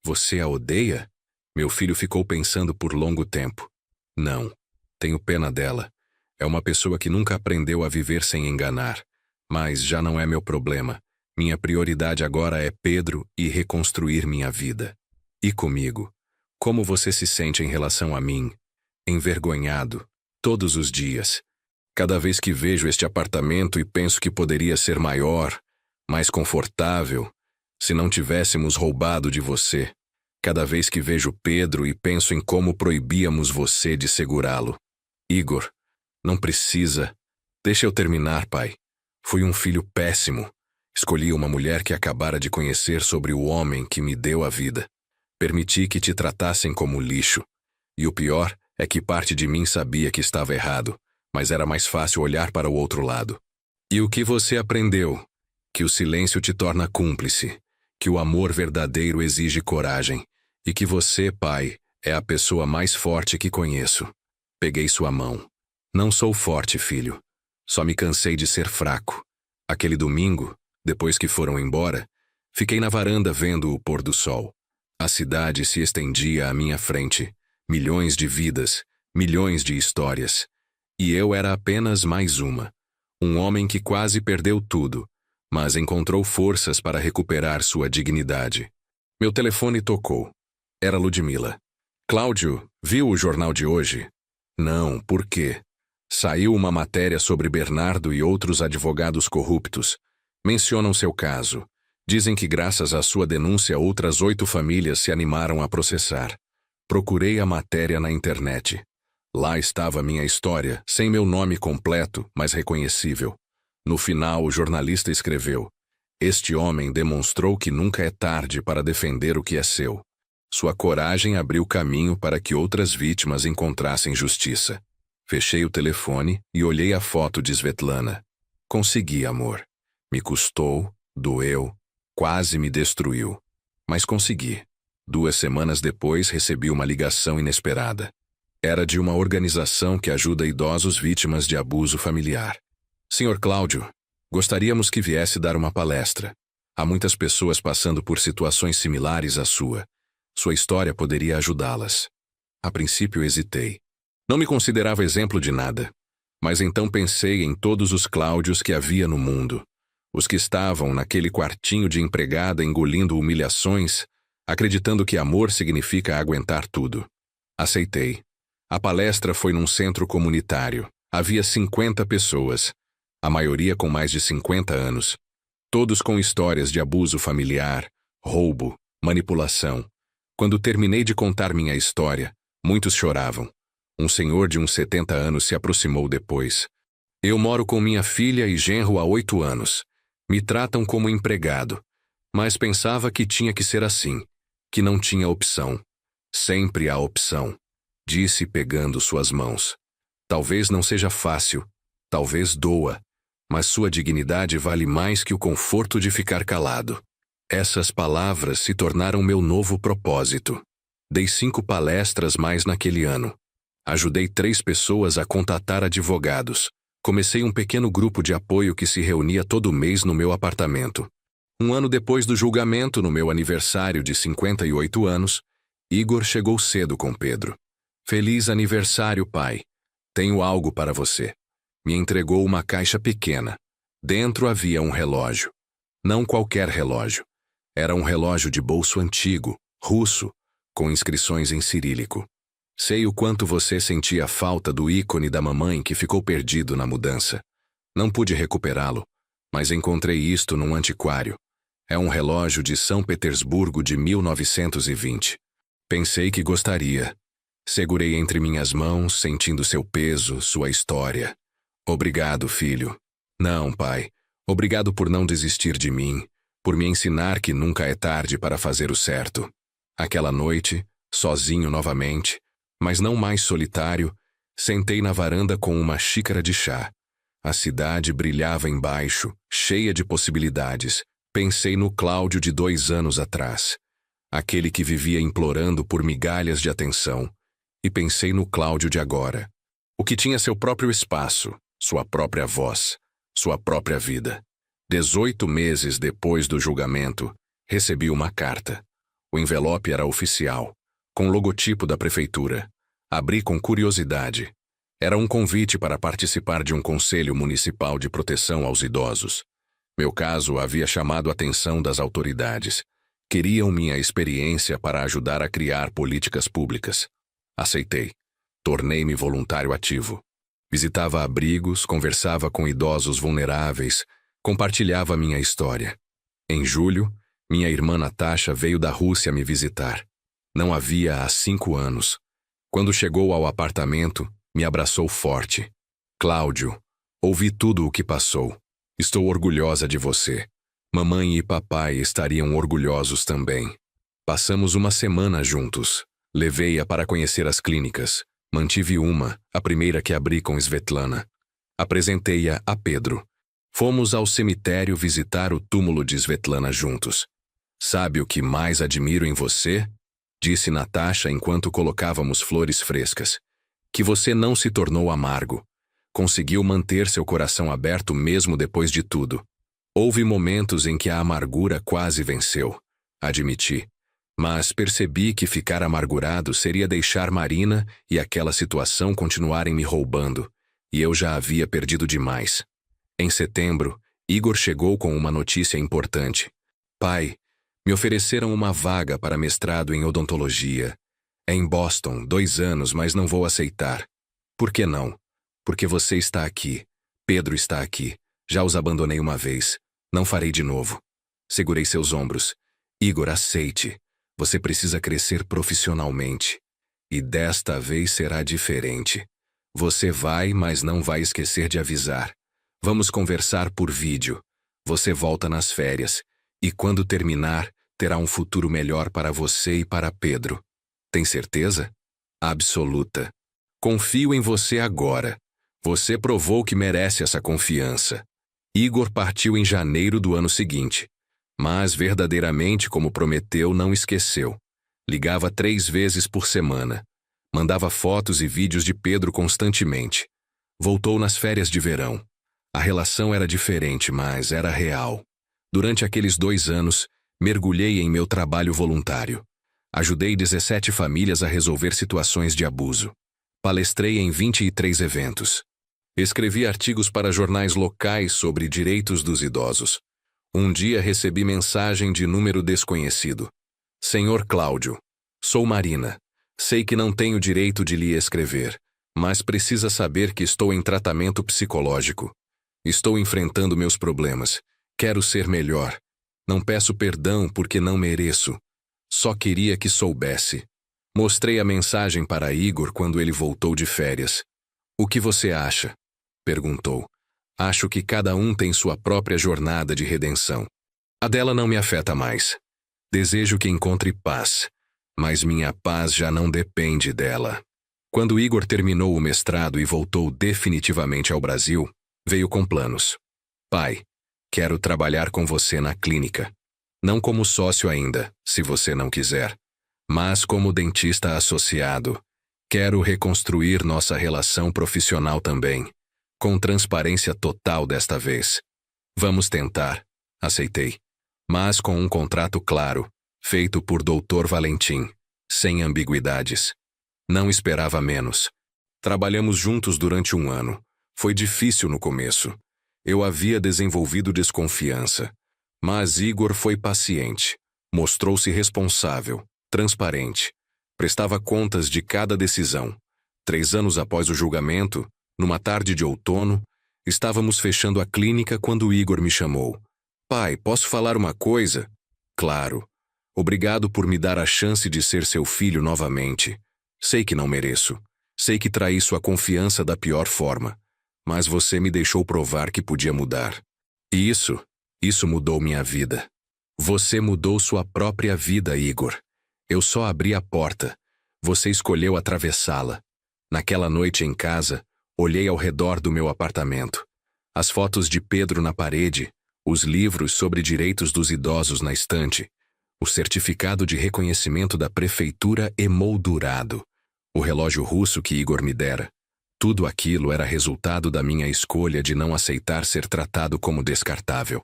"Você a odeia?" Meu filho ficou pensando por longo tempo. "Não. Tenho pena dela. É uma pessoa que nunca aprendeu a viver sem enganar. Mas já não é meu problema. Minha prioridade agora é Pedro e reconstruir minha vida." "E comigo? Como você se sente em relação a mim?" "Envergonhado. Todos os dias. Cada vez que vejo este apartamento e penso que poderia ser maior, mais confortável, se não tivéssemos roubado de você. Cada vez que vejo Pedro e penso em como proibíamos você de segurá-lo." "Igor, não precisa. Deixa eu terminar, pai. Fui um filho péssimo. Escolhi uma mulher que acabara de conhecer sobre o homem que me deu a vida. Permiti que te tratassem como lixo. E o pior é que parte de mim sabia que estava errado, mas era mais fácil olhar para o outro lado. E o que você aprendeu? Que o silêncio te torna cúmplice, que o amor verdadeiro exige coragem, e que você, pai, é a pessoa mais forte que conheço." Peguei sua mão. "Não sou forte, filho. Só me cansei de ser fraco. Aquele domingo, depois que foram embora, fiquei na varanda vendo o pôr do sol. A cidade se estendia à minha frente. Milhões de vidas, milhões de histórias. E eu era apenas mais uma. Um homem que quase perdeu tudo, mas encontrou forças para recuperar sua dignidade." Meu telefone tocou. Era Ludmila. "Cláudio, viu o jornal de hoje?" "Não, por quê?" "Saiu uma matéria sobre Bernardo e outros advogados corruptos. Mencionam seu caso. Dizem que graças à sua denúncia outras 8 famílias se animaram a processar. Procurei a matéria na internet. Lá estava minha história, sem meu nome completo, mas reconhecível. No final, o jornalista escreveu: "Este homem demonstrou que nunca é tarde para defender o que é seu. Sua coragem abriu caminho para que outras vítimas encontrassem justiça." Fechei o telefone e olhei a foto de Svetlana. Consegui, amor. Me custou, doeu, quase me destruiu. Mas consegui. 2 semanas depois recebi uma ligação inesperada. Era de uma organização que ajuda idosos vítimas de abuso familiar. Senhor Cláudio, gostaríamos que viesse dar uma palestra. Há muitas pessoas passando por situações similares à sua. Sua história poderia ajudá-las. A princípio hesitei. Não me considerava exemplo de nada. Mas então pensei em todos os Cláudios que havia no mundo. Os que estavam naquele quartinho de empregada engolindo humilhações, acreditando que amor significa aguentar tudo. Aceitei. A palestra foi num centro comunitário. Havia 50 pessoas, a maioria com mais de 50 anos. Todos com histórias de abuso familiar, roubo, manipulação. Quando terminei de contar minha história, muitos choravam. Um senhor de uns 70 anos se aproximou depois. Eu moro com minha filha e genro há 8 anos. Me tratam como empregado, mas pensava que tinha que ser assim, que não tinha opção. Sempre há opção, disse pegando suas mãos. Talvez não seja fácil, talvez doa, mas sua dignidade vale mais que o conforto de ficar calado. Essas palavras se tornaram meu novo propósito. Dei 5 palestras mais naquele ano. Ajudei 3 pessoas a contatar advogados. Comecei um pequeno grupo de apoio que se reunia todo mês no meu apartamento. Um ano depois do julgamento, no meu aniversário de 58 anos, Igor chegou cedo com Pedro. Feliz aniversário, pai. Tenho algo para você. Me entregou uma caixa pequena. Dentro havia um relógio. Não qualquer relógio. Era um relógio de bolso antigo, russo, com inscrições em cirílico. Sei o quanto você sentia falta do ícone da mamãe que ficou perdido na mudança. Não pude recuperá-lo, mas encontrei isto num antiquário. É um relógio de São Petersburgo de 1920. Pensei que gostaria. Segurei entre minhas mãos, sentindo seu peso, sua história. Obrigado, filho. Não, pai. Obrigado por não desistir de mim, por me ensinar que nunca é tarde para fazer o certo. Aquela noite, sozinho novamente, mas não mais solitário, sentei na varanda com uma xícara de chá. A cidade brilhava embaixo, cheia de possibilidades. Pensei no Cláudio de 2 anos atrás, aquele que vivia implorando por migalhas de atenção, e pensei no Cláudio de agora, o que tinha seu próprio espaço, sua própria voz, sua própria vida. 18 meses depois do julgamento, recebi uma carta. O envelope era oficial, com o logotipo da prefeitura. Abri com curiosidade. Era um convite para participar de um conselho municipal de proteção aos idosos. Meu caso havia chamado a atenção das autoridades. Queriam minha experiência para ajudar a criar políticas públicas. Aceitei. Tornei-me voluntário ativo. Visitava abrigos, conversava com idosos vulneráveis, compartilhava minha história. Em julho, minha irmã Natasha veio da Rússia me visitar. Não havia há 5 anos. Quando chegou ao apartamento, me abraçou forte. Cláudio, ouvi tudo o que passou. Estou orgulhosa de você. Mamãe e papai estariam orgulhosos também. Passamos uma semana juntos. Levei-a para conhecer as clínicas. Mantive uma, a primeira que abri com Svetlana. Apresentei-a a Pedro. Fomos ao cemitério visitar o túmulo de Svetlana juntos. Sabe o que mais admiro em você? Disse Natasha enquanto colocávamos flores frescas. Que você não se tornou amargo. Conseguiu manter seu coração aberto mesmo depois de tudo. Houve momentos em que a amargura quase venceu. Admiti. Mas percebi que ficar amargurado seria deixar Marina e aquela situação continuarem me roubando, e eu já havia perdido demais. Em setembro, Igor chegou com uma notícia importante. Pai, me ofereceram uma vaga para mestrado em odontologia. É em Boston, 2 anos, mas não vou aceitar. Por que não? Porque você está aqui. Pedro está aqui. Já os abandonei uma vez. Não farei de novo. Segurei seus ombros. Igor, aceite. Você precisa crescer profissionalmente. E desta vez será diferente. Você vai, mas não vai esquecer de avisar. Vamos conversar por vídeo. Você volta nas férias. E quando terminar, terá um futuro melhor para você e para Pedro. Tem certeza? Absoluta. Confio em você agora. Você provou que merece essa confiança. Igor partiu em janeiro do ano seguinte. Mas, verdadeiramente, como prometeu, não esqueceu. Ligava 3 vezes por semana. Mandava fotos e vídeos de Pedro constantemente. Voltou nas férias de verão. A relação era diferente, mas era real. Durante aqueles 2 anos, mergulhei em meu trabalho voluntário. Ajudei 17 famílias a resolver situações de abuso. Palestrei em 23 eventos. Escrevi artigos para jornais locais sobre direitos dos idosos. Um dia recebi mensagem de número desconhecido. Senhor Cláudio, sou Marina. Sei que não tenho direito de lhe escrever, mas precisa saber que estou em tratamento psicológico. Estou enfrentando meus problemas. Quero ser melhor. Não peço perdão porque não mereço. Só queria que soubesse. Mostrei a mensagem para Igor quando ele voltou de férias. O que você acha? Perguntou. Acho que cada um tem sua própria jornada de redenção. A dela não me afeta mais. Desejo que encontre paz, mas minha paz já não depende dela. Quando Igor terminou o mestrado e voltou definitivamente ao Brasil, veio com planos. Pai, quero trabalhar com você na clínica. Não como sócio ainda, se você não quiser, mas como dentista associado. Quero reconstruir nossa relação profissional também, com transparência total desta vez. Vamos tentar, aceitei. Mas com um contrato claro, feito por Dr. Valentim, sem ambiguidades. Não esperava menos. Trabalhamos juntos durante 1 ano. Foi difícil no começo. Eu havia desenvolvido desconfiança. Mas Igor foi paciente. Mostrou-se responsável, transparente. Prestava contas de cada decisão. 3 anos após o julgamento, numa tarde de outono, estávamos fechando a clínica quando Igor me chamou. Pai, posso falar uma coisa? Claro. Obrigado por me dar a chance de ser seu filho novamente. Sei que não mereço. Sei que traí sua confiança da pior forma. Mas você me deixou provar que podia mudar. E isso mudou minha vida. Você mudou sua própria vida, Igor. Eu só abri a porta. Você escolheu atravessá-la. Naquela noite em casa, olhei ao redor do meu apartamento. As fotos de Pedro na parede, os livros sobre direitos dos idosos na estante, o certificado de reconhecimento da prefeitura emoldurado, o relógio russo que Igor me dera. Tudo aquilo era resultado da minha escolha de não aceitar ser tratado como descartável.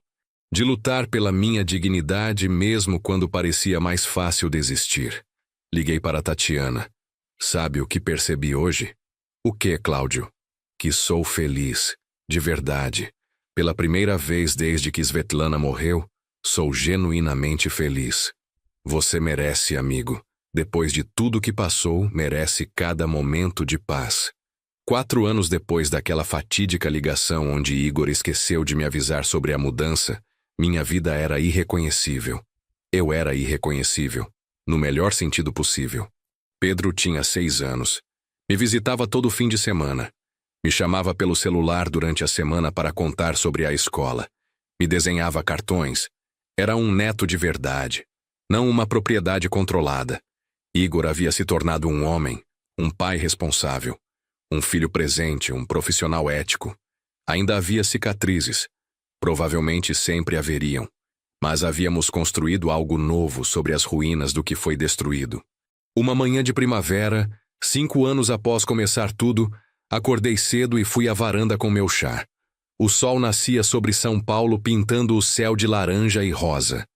De lutar pela minha dignidade mesmo quando parecia mais fácil desistir. Liguei para Tatiana. Sabe o que percebi hoje? O que, Cláudio? Que sou feliz, de verdade. Pela primeira vez desde que Svetlana morreu, sou genuinamente feliz. Você merece, amigo. Depois de tudo que passou, merece cada momento de paz. 4 anos depois daquela fatídica ligação onde Igor esqueceu de me avisar sobre a mudança, minha vida era irreconhecível. Eu era irreconhecível, no melhor sentido possível. Pedro tinha 6 anos. Me visitava todo fim de semana. Me chamava pelo celular durante a semana para contar sobre a escola. Me desenhava cartões. Era um neto de verdade, não uma propriedade controlada. Igor havia se tornado um homem, um pai responsável, um filho presente, um profissional ético. Ainda havia cicatrizes. Provavelmente sempre haveriam. Mas havíamos construído algo novo sobre as ruínas do que foi destruído. Uma manhã de primavera, 5 anos após começar tudo, acordei cedo e fui à varanda com meu chá. O sol nascia sobre São Paulo pintando o céu de laranja e rosa.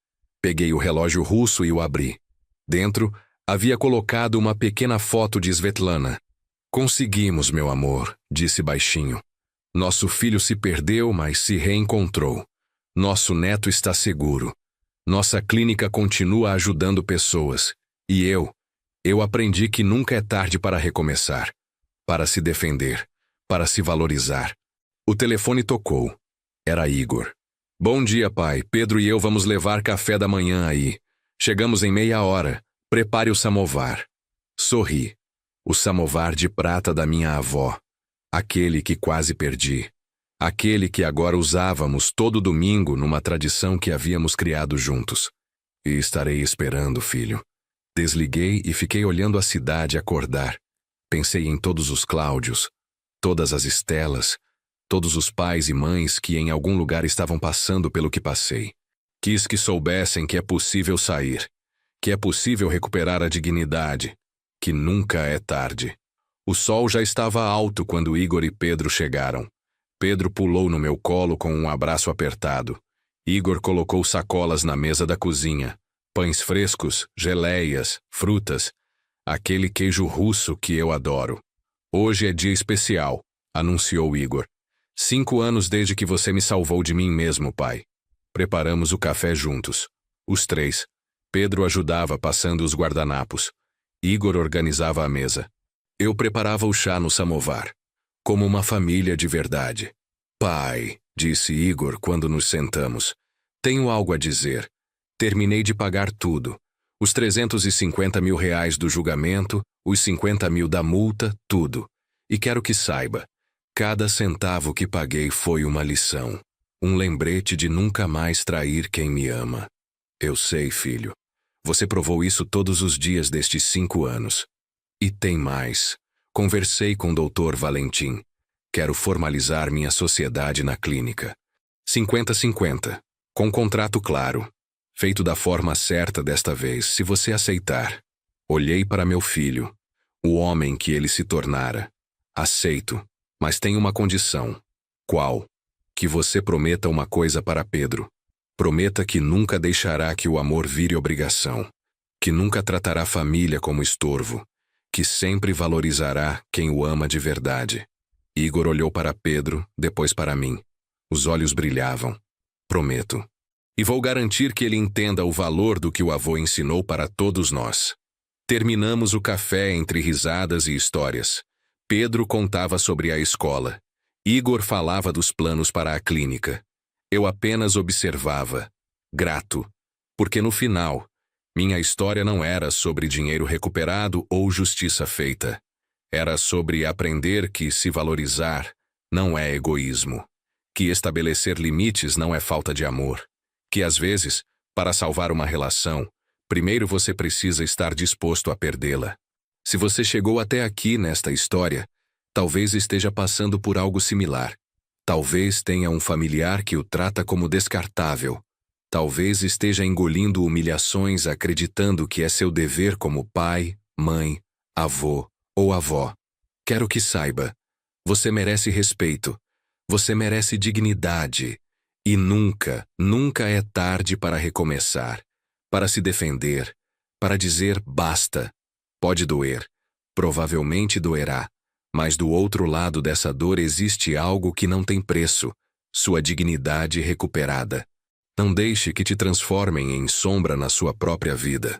Peguei o relógio russo e o abri. Dentro, havia colocado uma pequena foto de Svetlana. Conseguimos, meu amor, disse baixinho. Nosso filho se perdeu, mas se reencontrou. Nosso neto está seguro. Nossa clínica continua ajudando pessoas. E eu aprendi que nunca é tarde para recomeçar, para se defender, para se valorizar. O telefone tocou. Era Igor. Bom dia, pai. Pedro e eu vamos levar café da manhã aí. Chegamos em meia hora. Prepare o samovar. Sorri. O samovar de prata da minha avó. Aquele que quase perdi. Aquele que agora usávamos todo domingo numa tradição que havíamos criado juntos. E estarei esperando, filho. Desliguei e fiquei olhando a cidade acordar. Pensei em todos os Cláudios, todas as Estelas, todos os pais e mães que em algum lugar estavam passando pelo que passei. Quis que soubessem que é possível sair, que é possível recuperar a dignidade, que nunca é tarde. O sol já estava alto quando Igor e Pedro chegaram. Pedro pulou no meu colo com um abraço apertado. Igor colocou sacolas na mesa da cozinha. Pães frescos, geleias, frutas. Aquele queijo russo que eu adoro. Hoje é dia especial, anunciou Igor. 5 anos desde que você me salvou de mim mesmo, pai. Preparamos o café juntos. Os 3. Pedro ajudava passando os guardanapos. Igor organizava a mesa. Eu preparava o chá no samovar. Como uma família de verdade. Pai, disse Igor quando nos sentamos. Tenho algo a dizer. Terminei de pagar tudo. Os 350 mil reais do julgamento, os 50 mil da multa, tudo. E quero que saiba. Cada centavo que paguei foi uma lição. Um lembrete de nunca mais trair quem me ama. Eu sei, filho. Você provou isso todos os dias destes 5 anos. E tem mais. Conversei com o Dr. Valentim. Quero formalizar minha sociedade na clínica. 50-50. Com contrato claro. Feito da forma certa desta vez, se você aceitar. Olhei para meu filho. O homem que ele se tornara. Aceito. Mas tem uma condição. Qual? Que você prometa uma coisa para Pedro. Prometa que nunca deixará que o amor vire obrigação. Que nunca tratará a família como estorvo. Que sempre valorizará quem o ama de verdade. Igor olhou para Pedro, depois para mim. Os olhos brilhavam. Prometo. E vou garantir que ele entenda o valor do que o avô ensinou para todos nós. Terminamos o café entre risadas e histórias. Pedro contava sobre a escola. Igor falava dos planos para a clínica. Eu apenas observava, grato, porque no final, minha história não era sobre dinheiro recuperado ou justiça feita. Era sobre aprender que se valorizar não é egoísmo, que estabelecer limites não é falta de amor, que às vezes, para salvar uma relação, primeiro você precisa estar disposto a perdê-la. Se você chegou até aqui nesta história, talvez esteja passando por algo similar. Talvez tenha um familiar que o trata como descartável. Talvez esteja engolindo humilhações acreditando que é seu dever como pai, mãe, avô ou avó. Quero que saiba. Você merece respeito. Você merece dignidade. E nunca, nunca é tarde para recomeçar. Para se defender. Para dizer basta. Pode doer. Provavelmente doerá. Mas do outro lado dessa dor existe algo que não tem preço, sua dignidade recuperada. Não deixe que te transformem em sombra na sua própria vida.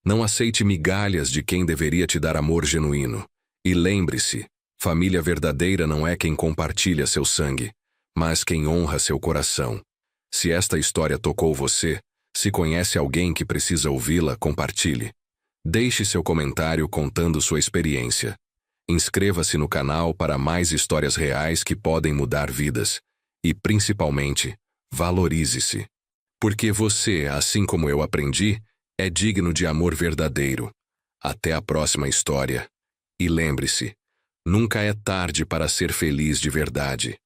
Não aceite migalhas de quem deveria te dar amor genuíno. E lembre-se, família verdadeira não é quem compartilha seu sangue, mas quem honra seu coração. Se esta história tocou você, se conhece alguém que precisa ouvi-la, compartilhe. Deixe seu comentário contando sua experiência. Inscreva-se no canal para mais histórias reais que podem mudar vidas. E, principalmente, valorize-se. Porque você, assim como eu aprendi, é digno de amor verdadeiro. Até a próxima história. E lembre-se, nunca é tarde para ser feliz de verdade.